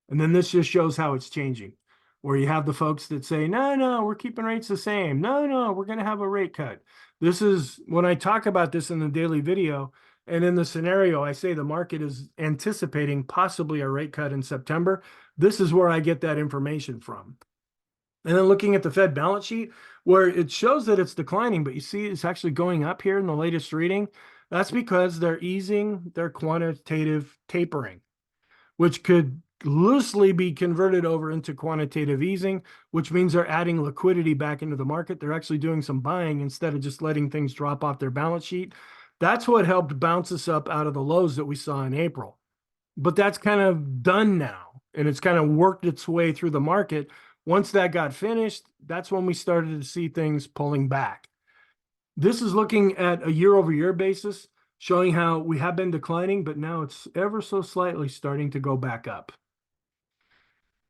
And then this just shows how it's changing, where you have the folks that say, no, we're keeping rates the same. No, we're going to have a rate cut. This is when I talk about this in the daily video, and in the scenario, I say the market is anticipating possibly a rate cut in September. This is where I get that information from. And then looking at the Fed balance sheet, where it shows that it's declining, but you see it's actually going up here in the latest reading. That's because they're easing their quantitative tapering, which could loosely be converted over into quantitative easing, which means they're adding liquidity back into the market. They're actually doing some buying instead of just letting things drop off their balance sheet. That's what helped bounce us up out of the lows that we saw in April. But that's kind of done now, and it's kind of worked its way through the market. Once that got finished, that's when we started to see things pulling back. This is looking at a year-over-year basis, showing how we have been declining, but now it's ever so slightly starting to go back up.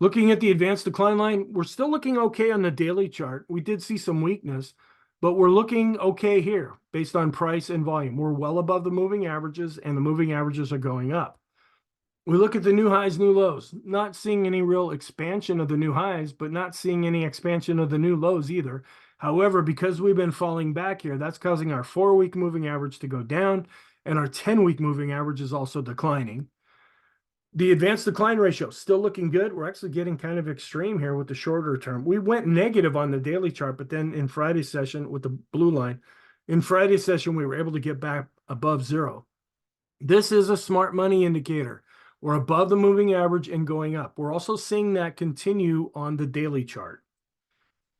Looking at the advanced decline line, we're still looking okay on the daily chart. We did see some weakness, but we're looking okay here based on price and volume. We're well above the moving averages, and the moving averages are going up. We look at the new highs, new lows, not seeing any real expansion of the new highs, but not seeing any expansion of the new lows either. However, because we've been falling back here, that's causing our 4-week moving average to go down, and our 10-week moving average is also declining. The advanced decline ratio still looking good. We're actually getting kind of extreme here with the shorter term. We went negative on the daily chart, but then in Friday's session with the blue line, in Friday's session, we were able to get back above zero. This is a smart money indicator. We're above the moving average and going up. We're also seeing that continue on the daily chart.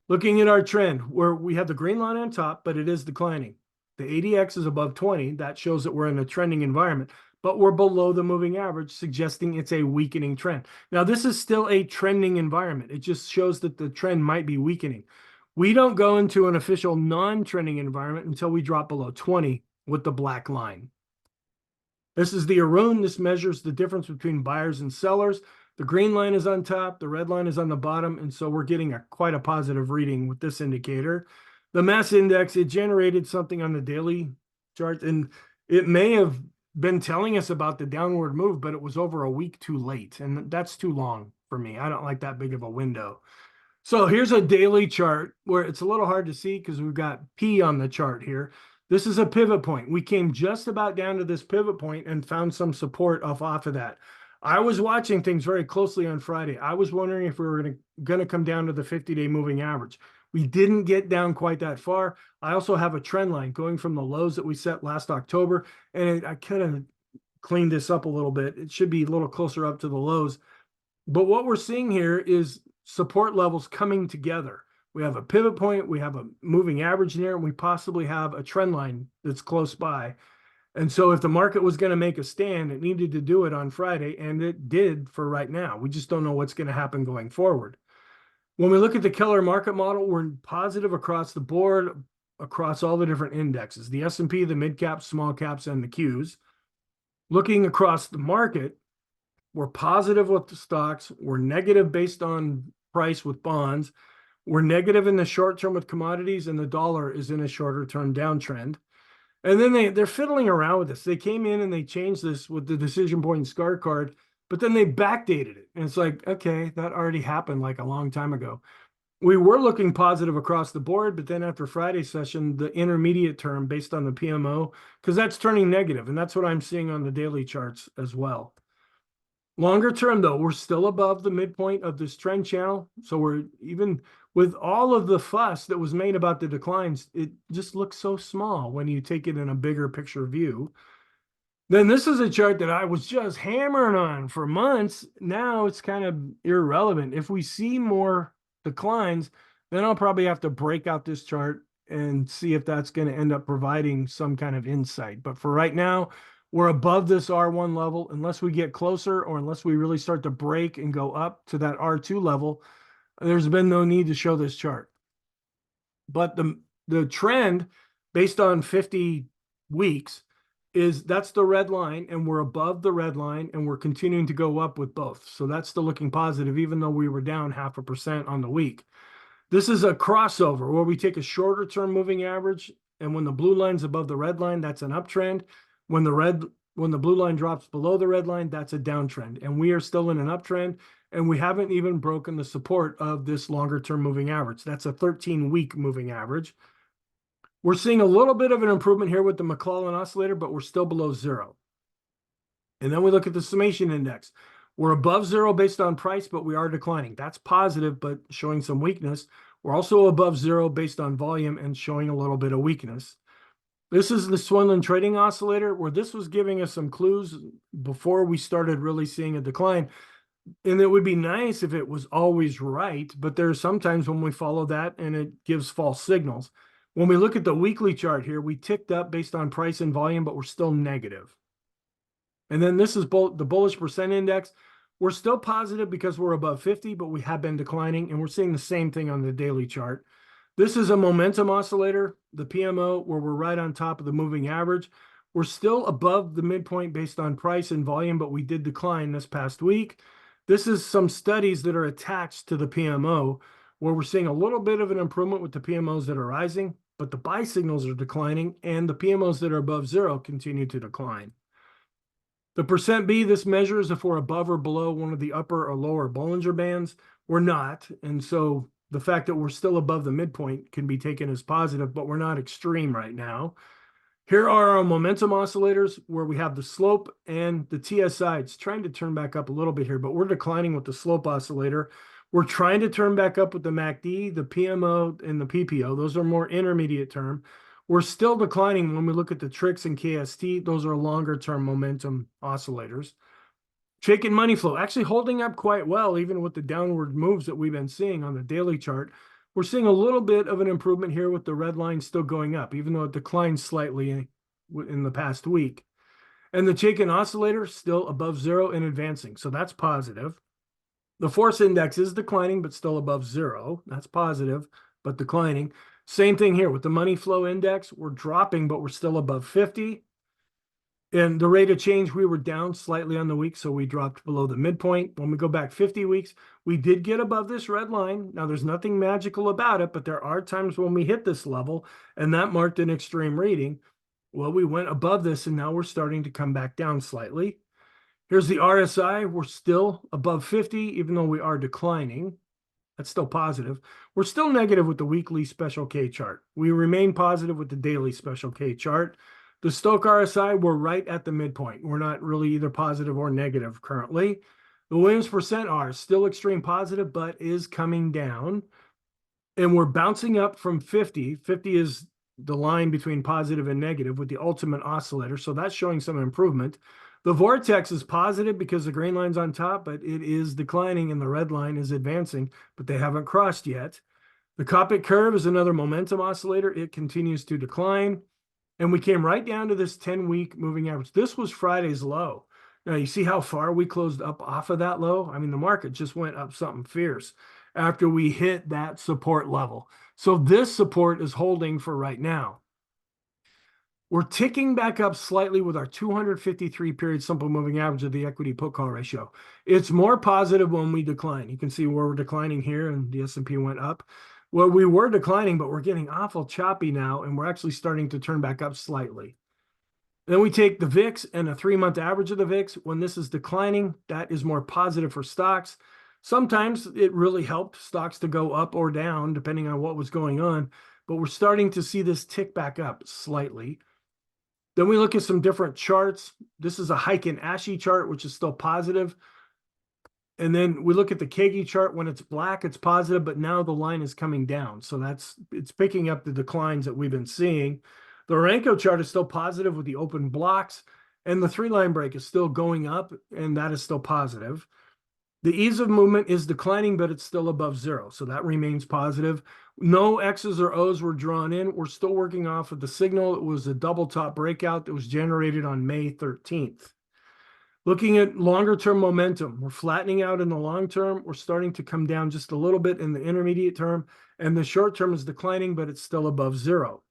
Looking at our trend, where we have the green line on top, but it is declining. The ADX is above 20. That shows that we're in a trending environment, but we're below the moving average, suggesting it's a weakening trend. Now, this is still a trending environment. It just shows that the trend might be weakening. We don't go into an official non-trending environment until we drop below 20 with the black line. This is the Erin. This measures the difference between buyers and sellers. The green line is on top, the red line is on the bottom, and so we're getting quite a positive reading with this indicator. The mass index, it generated something on the daily chart, and it may have been telling us about the downward move, but it was over a week too late, and that's too long for me. I don't like that big of a window. So here's a daily chart where it's a little hard to see because we've got P on the chart here. This is a pivot point. We came just about down to this pivot point and found some support off of that. I was watching things very closely on Friday. I was wondering if we were going to come down to the 50-day moving average. We didn't get down quite that far. I also have a trend line going from the lows that we set last October, and I kind of cleaned this up a little bit. It should be a little closer up to the lows. But what we're seeing here is support levels coming together. We have a pivot point, we have a moving average there, and we possibly have a trend line that's close by. And so if the market was going to make a stand, it needed to do it on Friday, and it did for right now. We just don't know what's going to happen going forward. When we look at the Keller market model, we're positive across the board, across all the different indexes, the S&P, the mid caps, small caps, and the Qs. Looking across the market, we're positive with the stocks. We're negative based on price with bonds. We're negative in the short term with commodities, and the dollar is in a shorter term downtrend. And then they're fiddling around with this. They came in and they changed this with the decision point scorecard, but then they backdated it. And it's like, okay, that already happened like a long time ago. We were looking positive across the board, but then after Friday's session, the intermediate term based on the PMO, because that's turning negative, and that's what I'm seeing on the daily charts as well. Longer term, though, we're still above the midpoint of this trend channel. So we're even with all of the fuss that was made about the declines, it just looks so small when you take it in a bigger picture view. Then this is a chart that I was just hammering on for months. Now it's kind of irrelevant. If we see more declines, then I'll probably have to break out this chart and see if that's going to end up providing some kind of insight. But for right now, we're above this R1 level. Unless we get closer or unless we really start to break and go up to that R2 level, there's been no need to show this chart. But the trend based on 50 weeks is that's the red line, and we're above the red line, and we're continuing to go up with both. So that's still looking positive, even though we were down 0.5% on the week. This is a crossover where we take a shorter term moving average, and when the blue line's above the red line, that's an uptrend. When the blue line drops below the red line, that's a downtrend. And we are still in an uptrend, and we haven't even broken the support of this longer term moving average. That's a 13-week moving average. We're seeing a little bit of an improvement here with the McClellan oscillator, but we're still below zero. And then we look at the summation index. We're above zero based on price, but we are declining. That's positive, but showing some weakness. We're also above zero based on volume and showing a little bit of weakness. This is the Swenlin trading oscillator, where this was giving us some clues before we started really seeing a decline. And it would be nice if it was always right, but there are sometimes when we follow that and it gives false signals. When we look at the weekly chart here, we ticked up based on price and volume, but we're still negative. And then this is the bullish percent index. We're still positive because we're above 50, but we have been declining, and we're seeing the same thing on the daily chart. This is a momentum oscillator, the PMO, where we're right on top of the moving average. We're still above the midpoint based on price and volume, but we did decline this past week. This is some studies that are attached to the PMO, where we're seeing a little bit of an improvement with the PMOs that are rising, but the buy signals are declining, and the PMOs that are above zero continue to decline. The percent B, this measures if we're above or below one of the upper or lower Bollinger Bands. We're not, and so the fact that we're still above the midpoint can be taken as positive, but we're not extreme right now. Here are our momentum oscillators, where we have the slope and the TSI. It's trying to turn back up a little bit here, but we're declining with the slope oscillator. We're trying to turn back up with the MACD, the PMO, and the PPO. Those are more intermediate term. We're still declining when we look at the TRIX and KST. Those are longer term momentum oscillators. Shaken money flow actually holding up quite well, even with the downward moves that we've been seeing on the daily chart. We're seeing a little bit of an improvement here with the red line still going up, even though it declined slightly in the past week. And the Shaken oscillator still above zero and advancing, so that's positive. The force index is declining, but still above zero. That's positive, but declining. Same thing here with the money flow index. We're dropping, but we're still above 50. And the rate of change, we were down slightly on the week, so we dropped below the midpoint. When we go back 50 weeks, we did get above this red line. Now, there's nothing magical about it, but there are times when we hit this level, and that marked an extreme reading. Well, we went above this, and now we're starting to come back down slightly. Here's the RSI. We're still above 50, even though we are declining. That's still positive. We're still negative with the weekly special K chart. We remain positive with the daily special K chart. The Stochk RSI, we're right at the midpoint. We're not really either positive or negative currently. The Williams percent R is still extreme positive, but is coming down. And we're bouncing up from 50. 50 is the line between positive and negative with the ultimate oscillator. So that's showing some improvement. The vortex is positive because the green line's on top, but it is declining and the red line is advancing, but they haven't crossed yet. The Copic curve is another momentum oscillator. It continues to decline. And we came right down to this 10-week moving average. This was Friday's low. Now, you see how far we closed up off of that low? I mean, the market just went up something fierce. after we hit that support level. So this support is holding for right now. We're ticking back up slightly with our 253 period simple moving average of the equity put call ratio. It's more positive when we decline. You can see where we're declining here and the S&P went up. Well, we were declining, but we're getting awful choppy now, and we're actually starting to turn back up slightly. Then we take the VIX and a 3-month average of the VIX. When this is declining, that is more positive for stocks. Sometimes it really helped stocks to go up or down, depending on what was going on, but we're starting to see this tick back up slightly. Then we look at some different charts. This is a Heiken Ashi chart, which is still positive. And then we look at the Kagi chart. When it's black, it's positive, but now the line is coming down. So it's picking up the declines that we've been seeing. The Renko chart is still positive with the open blocks, and the 3-line break is still going up, and that is still positive. The ease of movement is declining, but it's still above 0. So that remains positive. No X's or O's were drawn in. We're still working off of the signal. It was a double top breakout that was generated on May 13th. Looking at longer term momentum, we're flattening out in the long term. We're starting to come down just a little bit in the intermediate term, and the short term is declining, but it's still above 0.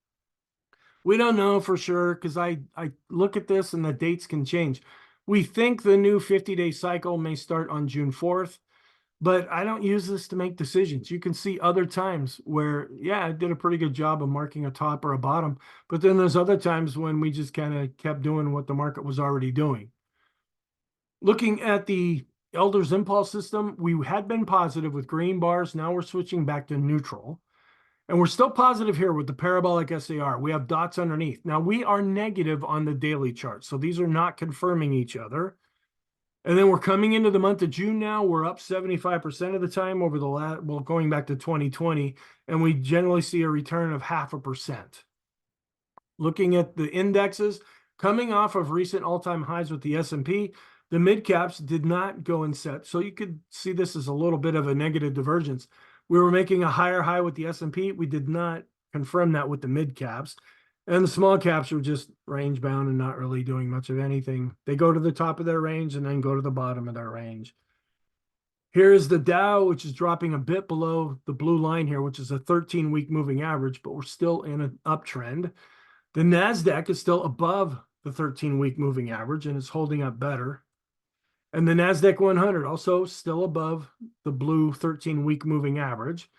We don't know for sure because I look at this and the dates can change. We think the new 50-day cycle may start on June 4th, but I don't use this to make decisions. You can see other times where, yeah, I did a pretty good job of marking a top or a bottom, but then there's other times when we just kind of kept doing what the market was already doing. Looking at the Elder's Impulse system, we had been positive with green bars. Now we're switching back to neutral. And we're still positive here with the parabolic SAR. We have dots underneath. Now we are negative on the daily chart. So these are not confirming each other. And then we're coming into the month of June now. We're up 75% of the time over the going back to 2020. And we generally see a return of 0.5%. Looking at the indexes, coming off of recent all-time highs with the S&P, the mid caps did not go and set. So you could see this as a little bit of a negative divergence. We were making a higher high with the S&P. We did not confirm that with the mid caps. And the small caps were just range bound and not really doing much of anything. They go to the top of their range and then go to the bottom of their range. Here is the Dow, which is dropping a bit below the blue line here, which is a 13-week moving average, but we're still in an uptrend. The NASDAQ is still above the 13-week moving average and is holding up better. And the NASDAQ 100 also still above the blue 13-week moving average.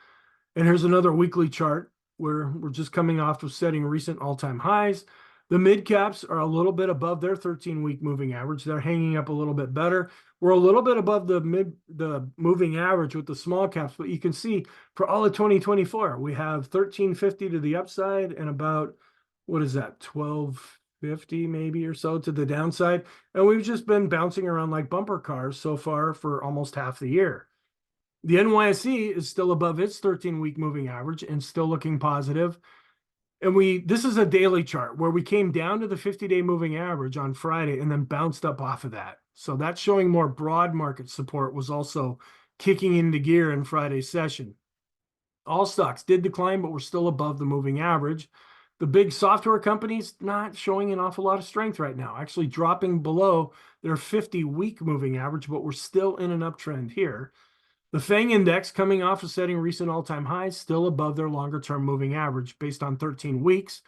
And here's another weekly chart where we're just coming off of setting recent all-time highs. The mid caps are a little bit above their 13-week moving average. They're hanging up a little bit better. We're a little bit above the moving average with the small caps, but you can see for all of 2024, we have 1350 to the upside and about, what is that, 1250 maybe or so to the downside. And we've just been bouncing around like bumper cars so far for almost half the year. The NYSE is still above its 13-week moving average and still looking positive. And this is a daily chart where we came down to the 50-day moving average on Friday and then bounced up off of that. So that's showing more broad market support was also kicking into gear in Friday's session. All stocks did decline, but we're still above the moving average. The big software companies not showing an awful lot of strength right now, actually dropping below their 50-week moving average, but we're still in an uptrend here. The FANG index coming off of setting recent all-time highs, still above their longer-term moving average based on 13 weeks.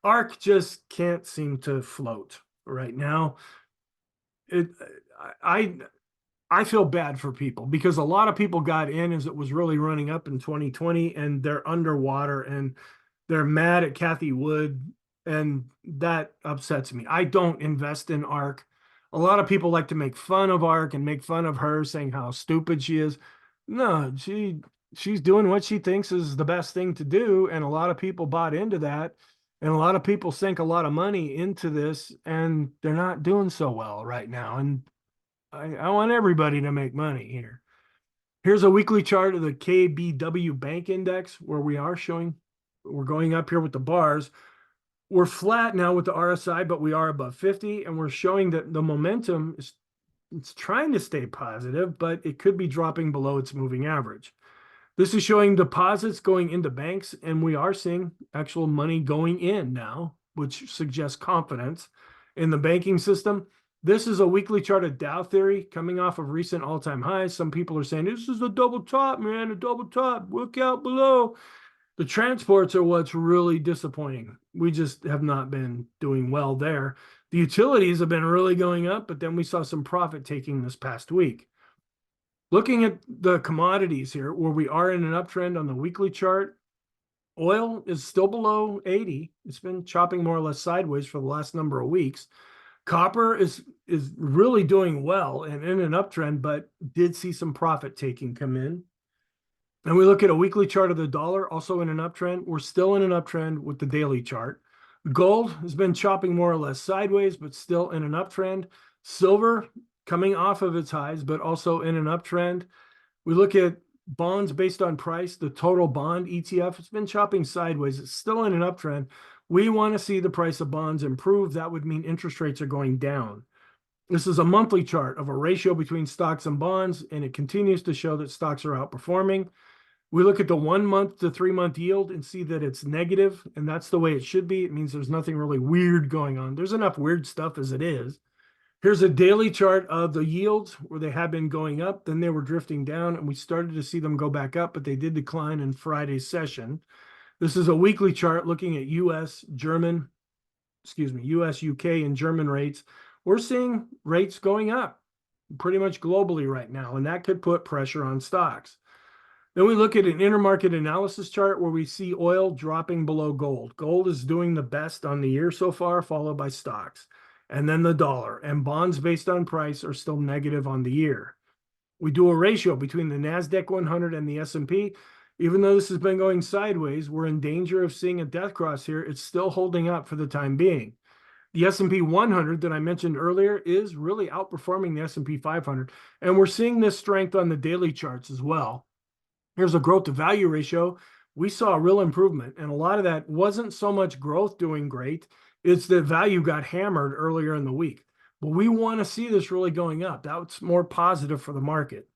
ARK just can't seem to float right now. I feel bad for people because a lot of people got in as it was really running up in 2020 and they're underwater and they're mad at Cathie Wood, and that upsets me. I don't invest in ARK. A lot of people like to make fun of ARK and make fun of her, saying how stupid she is. No, she's doing what she thinks is the best thing to do, and a lot of people bought into that, and a lot of people sink a lot of money into this, and they're not doing so well right now. And I want everybody to make money here. Here's a weekly chart of the KBW Bank Index where we're going up here with the bars. We're flat now with the RSI, but we are above 50, and we're showing that the momentum it's trying to stay positive, but it could be dropping below its moving average. This is showing deposits going into banks, and we are seeing actual money going in now, which suggests confidence in the banking system. This is a weekly chart of Dow theory coming off of recent all-time highs. Some people are saying, this is a double top, man, a double top. Look out below. The transports are what's really disappointing. We just have not been doing well there. The utilities have been really going up, but then we saw some profit taking this past week. Looking at the commodities here, where we are in an uptrend on the weekly chart, oil is still below 80. It's been chopping more or less sideways for the last number of weeks. Copper is really doing well and in an uptrend, but did see some profit taking come in. And we look at a weekly chart of the dollar, also in an uptrend. We're still in an uptrend with the daily chart. Gold has been chopping more or less sideways, but still in an uptrend. Silver coming off of its highs, but also in an uptrend. We look at bonds based on price. The total bond ETF has been chopping sideways. It's still in an uptrend. We want to see the price of bonds improve. That would mean interest rates are going down. This is a monthly chart of a ratio between stocks and bonds, and it continues to show that stocks are outperforming. We look at the 1 month to 3 month yield and see that it's negative, and that's the way it should be. It means there's nothing really weird going on. There's enough weird stuff as it is. Here's a daily chart of the yields where they have been going up, then they were drifting down, and we started to see them go back up, but they did decline in Friday's session. This is a weekly chart looking at US, UK, and German rates. We're seeing rates going up pretty much globally right now, and that could put pressure on stocks. Then we look at an intermarket analysis chart where we see oil dropping below gold. Gold is doing the best on the year so far, followed by stocks, and then the dollar. And bonds based on price are still negative on the year. We do a ratio between the NASDAQ 100 and the S&P. Even though this has been going sideways, we're in danger of seeing a death cross here. It's still holding up for the time being. The S&P 100 that I mentioned earlier is really outperforming the S&P 500. And we're seeing this strength on the daily charts as well. Here's a growth to value ratio. We saw a real improvement, and a lot of that wasn't so much growth doing great. It's that value got hammered earlier in the week. But we want to see this really going up. That's more positive for the market.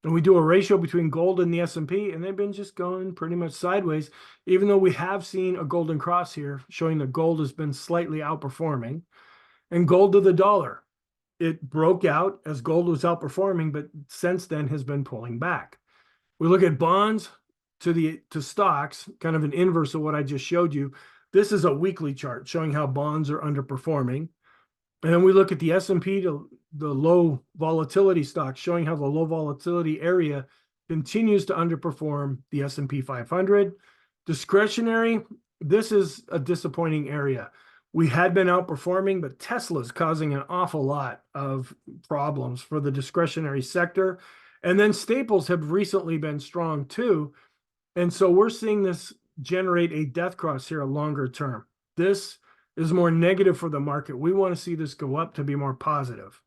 And we do a ratio between gold and the S&P, and they've been just going pretty much sideways, even though we have seen a golden cross here showing that gold has been slightly outperforming. And gold to the dollar, it broke out as gold was outperforming, but since then has been pulling back. We look at bonds to stocks, kind of an inverse of what I just showed you. This is a weekly chart showing how bonds are underperforming. And then we look at the S&P to the low volatility stocks, showing how the low volatility area continues to underperform the S&P 500. Discretionary, this is a disappointing area. We had been outperforming, but Tesla's causing an awful lot of problems for the discretionary sector. And then staples have recently been strong too. And so we're seeing this generate a death cross here longer term. This is more negative for the market. We want to see this go up to be more positive.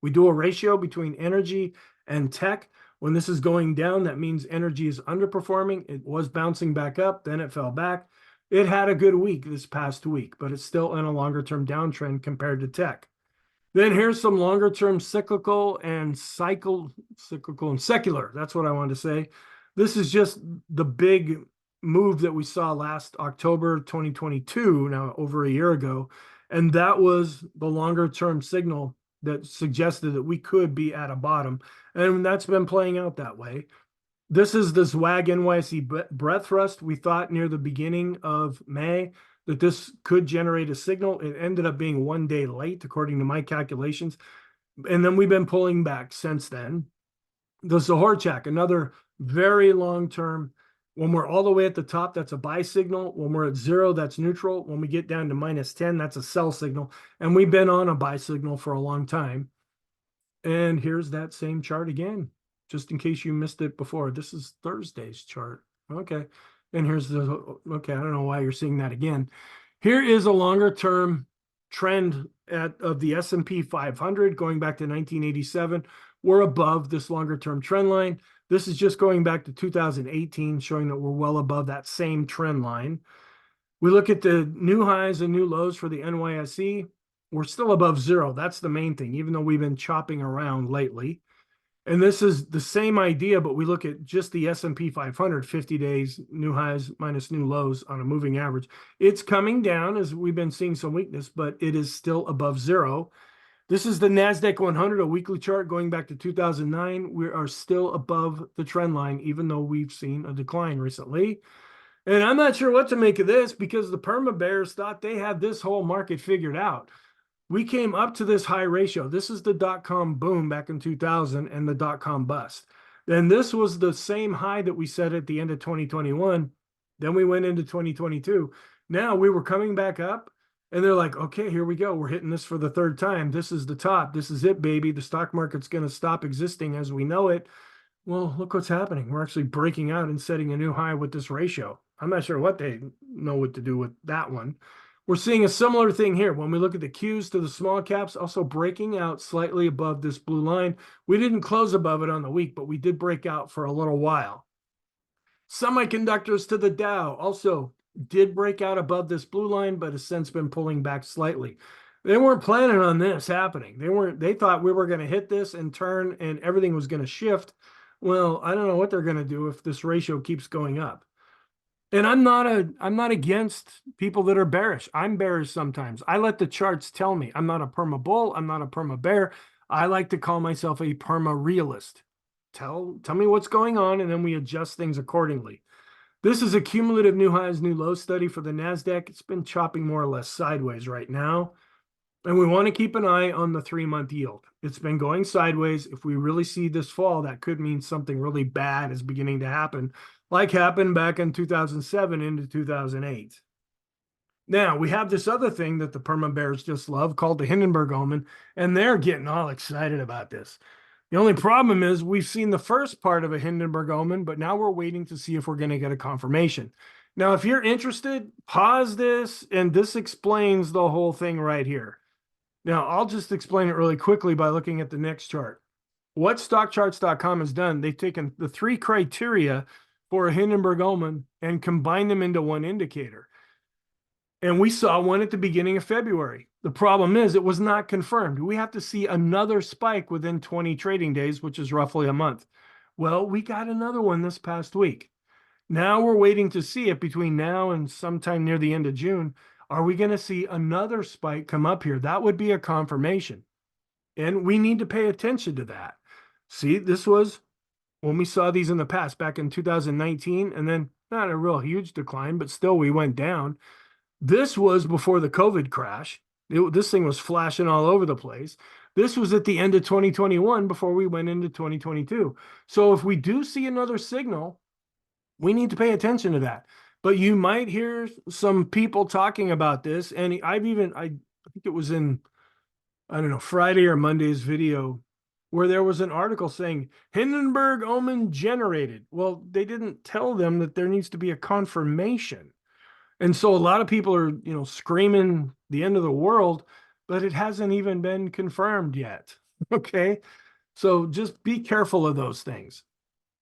We do a ratio between energy and tech. When this is going down, that means energy is underperforming. It was bouncing back up, then it fell back. It had a good week this past week, but it's still in a longer term downtrend compared to tech. Then here's some longer term cyclical and secular. That's what I wanted to say. This is just the big move that we saw last October 2022, now over a year ago. And that was the longer term signal that suggested that we could be at a bottom. And that's been playing out that way. This is the ZWAG NYSE breadth thrust. We thought near the beginning of May that this could generate a signal. It ended up being 1 day late, according to my calculations. And then we've been pulling back since then. The Zohorchak, another very long-term. When we're all the way at the top, that's a buy signal. When we're at 0, that's neutral. When we get down to -10, that's a sell signal. And we've been on a buy signal for a long time. And here's that same chart again, just in case you missed it before. This is Thursday's chart. Okay. And here's okay, I don't know why you're seeing that again. Here is a longer term trend of the S&P 500 going back to 1987. We're above this longer term trend line. This is just going back to 2018, showing that we're well above that same trend line. We look at the new highs and new lows for the NYSE. We're still above 0. That's the main thing, even though we've been chopping around lately. And this is the same idea, but we look at just the S&P 500, 50 days, new highs minus new lows on a moving average. It's coming down as we've been seeing some weakness, but it is still above 0. This is the NASDAQ 100, a weekly chart going back to 2009. We are still above the trend line, even though we've seen a decline recently. And I'm not sure what to make of this because the perma bears thought they had this whole market figured out. We came up to this high ratio. This is the dot-com boom back in 2000 and the dot-com bust. Then this was the same high that we set at the end of 2021. Then we went into 2022. Now we were coming back up and they're like, okay, here we go. We're hitting this for the third time. This is the top. This is it, baby. The stock market's going to stop existing as we know it. Well, look what's happening. We're actually breaking out and setting a new high with this ratio. I'm not sure what they know what to do with that one. We're seeing a similar thing here. When we look at the Qs to the small caps, also breaking out slightly above this blue line. We didn't close above it on the week, but we did break out for a little while. Semiconductors to the Dow also did break out above this blue line, but has since been pulling back slightly. They weren't planning on this happening. They thought we were going to hit this and turn and everything was going to shift. Well, I don't know what they're going to do if this ratio keeps going up. And I'm not against people that are bearish. I'm bearish sometimes. I let the charts tell me. I'm not a perma bull. I'm not a perma bear. I like to call myself a perma realist. Tell me what's going on, and then we adjust things accordingly. This is a cumulative new highs, new lows study for the NASDAQ. It's been chopping more or less sideways right now. And we want to keep an eye on the 3-month yield. It's been going sideways. If we really see this fall, that could mean something really bad is beginning to happen, like happened back in 2007 into 2008. Now, we have this other thing that the perma bears just love called the Hindenburg omen, and they're getting all excited about this. The only problem is we've seen the first part of a Hindenburg omen, but now we're waiting to see if we're going to get a confirmation. Now, if you're interested, pause this, and this explains the whole thing right here. Now, I'll just explain it really quickly by looking at the next chart. What stockcharts.com has done, they've taken the 3 criteria for a Hindenburg omen and combined them into one indicator. And we saw one at the beginning of February. The problem is it was not confirmed. We have to see another spike within 20 trading days, which is roughly a month. Well, we got another one this past week. Now we're waiting to see it between now and sometime near the end of June. Are we going to see another spike come up here? That would be a confirmation. And we need to pay attention to that. See, this was when we saw these in the past, back in 2019, and then not a real huge decline, but still we went down. This was before the COVID crash. This thing was flashing all over the place. This was at the end of 2021 before we went into 2022. So if we do see another signal, we need to pay attention to that. But you might hear some people talking about this. And I think it was in, I don't know, Friday or Monday's video where there was an article saying Hindenburg omen generated. Well, they didn't tell them that there needs to be a confirmation. And so a lot of people are, screaming the end of the world, but it hasn't even been confirmed yet. Okay. So just be careful of those things.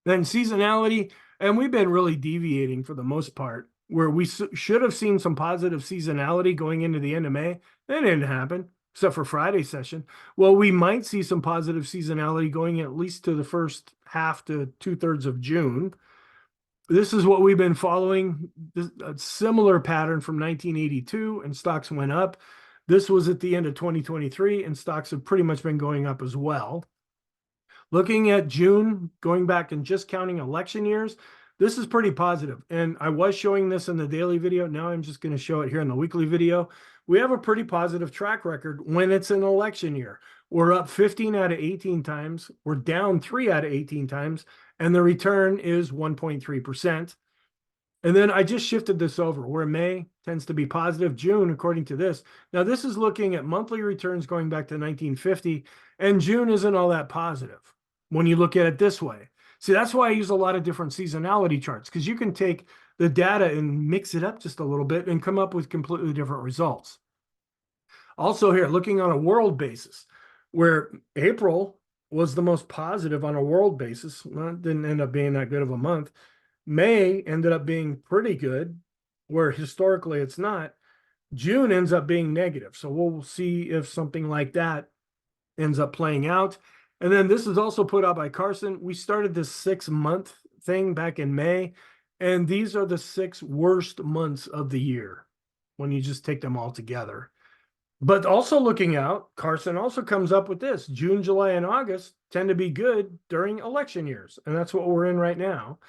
Then seasonality, and we've been really deviating for the most part, where we should have seen some positive seasonality going into the end of May. That didn't happen, except for Friday's session. Well, we might see some positive seasonality going at least to the first half to 2/3 of June. This is what we've been following, a similar pattern from 1982, and stocks went up. This was at the end of 2023, and stocks have pretty much been going up as well. Looking at June, going back and just counting election years, this is pretty positive. And I was showing this in the daily video. Now I'm just going to show it here in the weekly video. We have a pretty positive track record when it's an election year. We're up 15 out of 18 times. We're down 3 out of 18 times. And the return is 1.3%. And then I just shifted this over where May tends to be positive. June, according to this. Now, this is looking at monthly returns going back to 1950. And June isn't all that positive when you look at it this way. See, that's why I use a lot of different seasonality charts, because you can take the data and mix it up just a little bit and come up with completely different results. Also here, looking on a world basis, where April was the most positive on a world basis. Well, it didn't end up being that good of a month. May ended up being pretty good, where historically it's not. June ends up being negative. So we'll see if something like that ends up playing out. And then this is also put out by Carson. We started this 6-month thing back in May, and these are the 6 worst months of the year when you just take them all together. But also looking out, Carson also comes up with this: June, July, and August tend to be good during election years. And that's what we're in right now.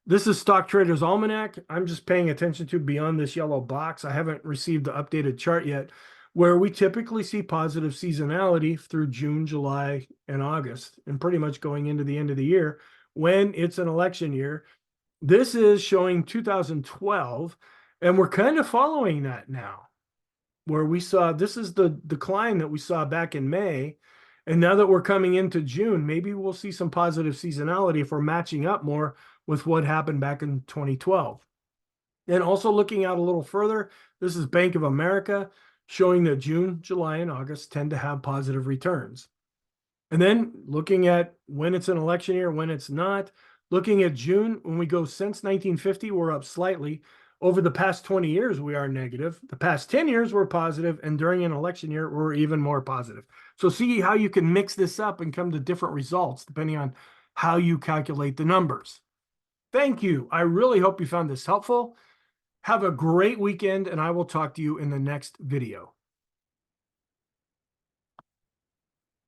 This is Stock Trader's Almanac. I'm just paying attention to beyond this yellow box. I haven't received the updated chart yet, where we typically see positive seasonality through June, July, and August, and pretty much going into the end of the year when it's an election year. This is showing 2012, and we're kind of following that now, where we saw this is the decline that we saw back in May. And now that we're coming into June, maybe we'll see some positive seasonality if we're matching up more with what happened back in 2012. And also looking out a little further, this is Bank of America showing that June, July, and August tend to have positive returns. And then looking at when it's an election year, when it's not, looking at June, when we go since 1950, we're up slightly. Over the past 20 years, we are negative. The past 10 years, we're positive. And during an election year, we're even more positive. So see how you can mix this up and come to different results depending on how you calculate the numbers. Thank you. I really hope you found this helpful. Have a great weekend, and I will talk to you in the next video.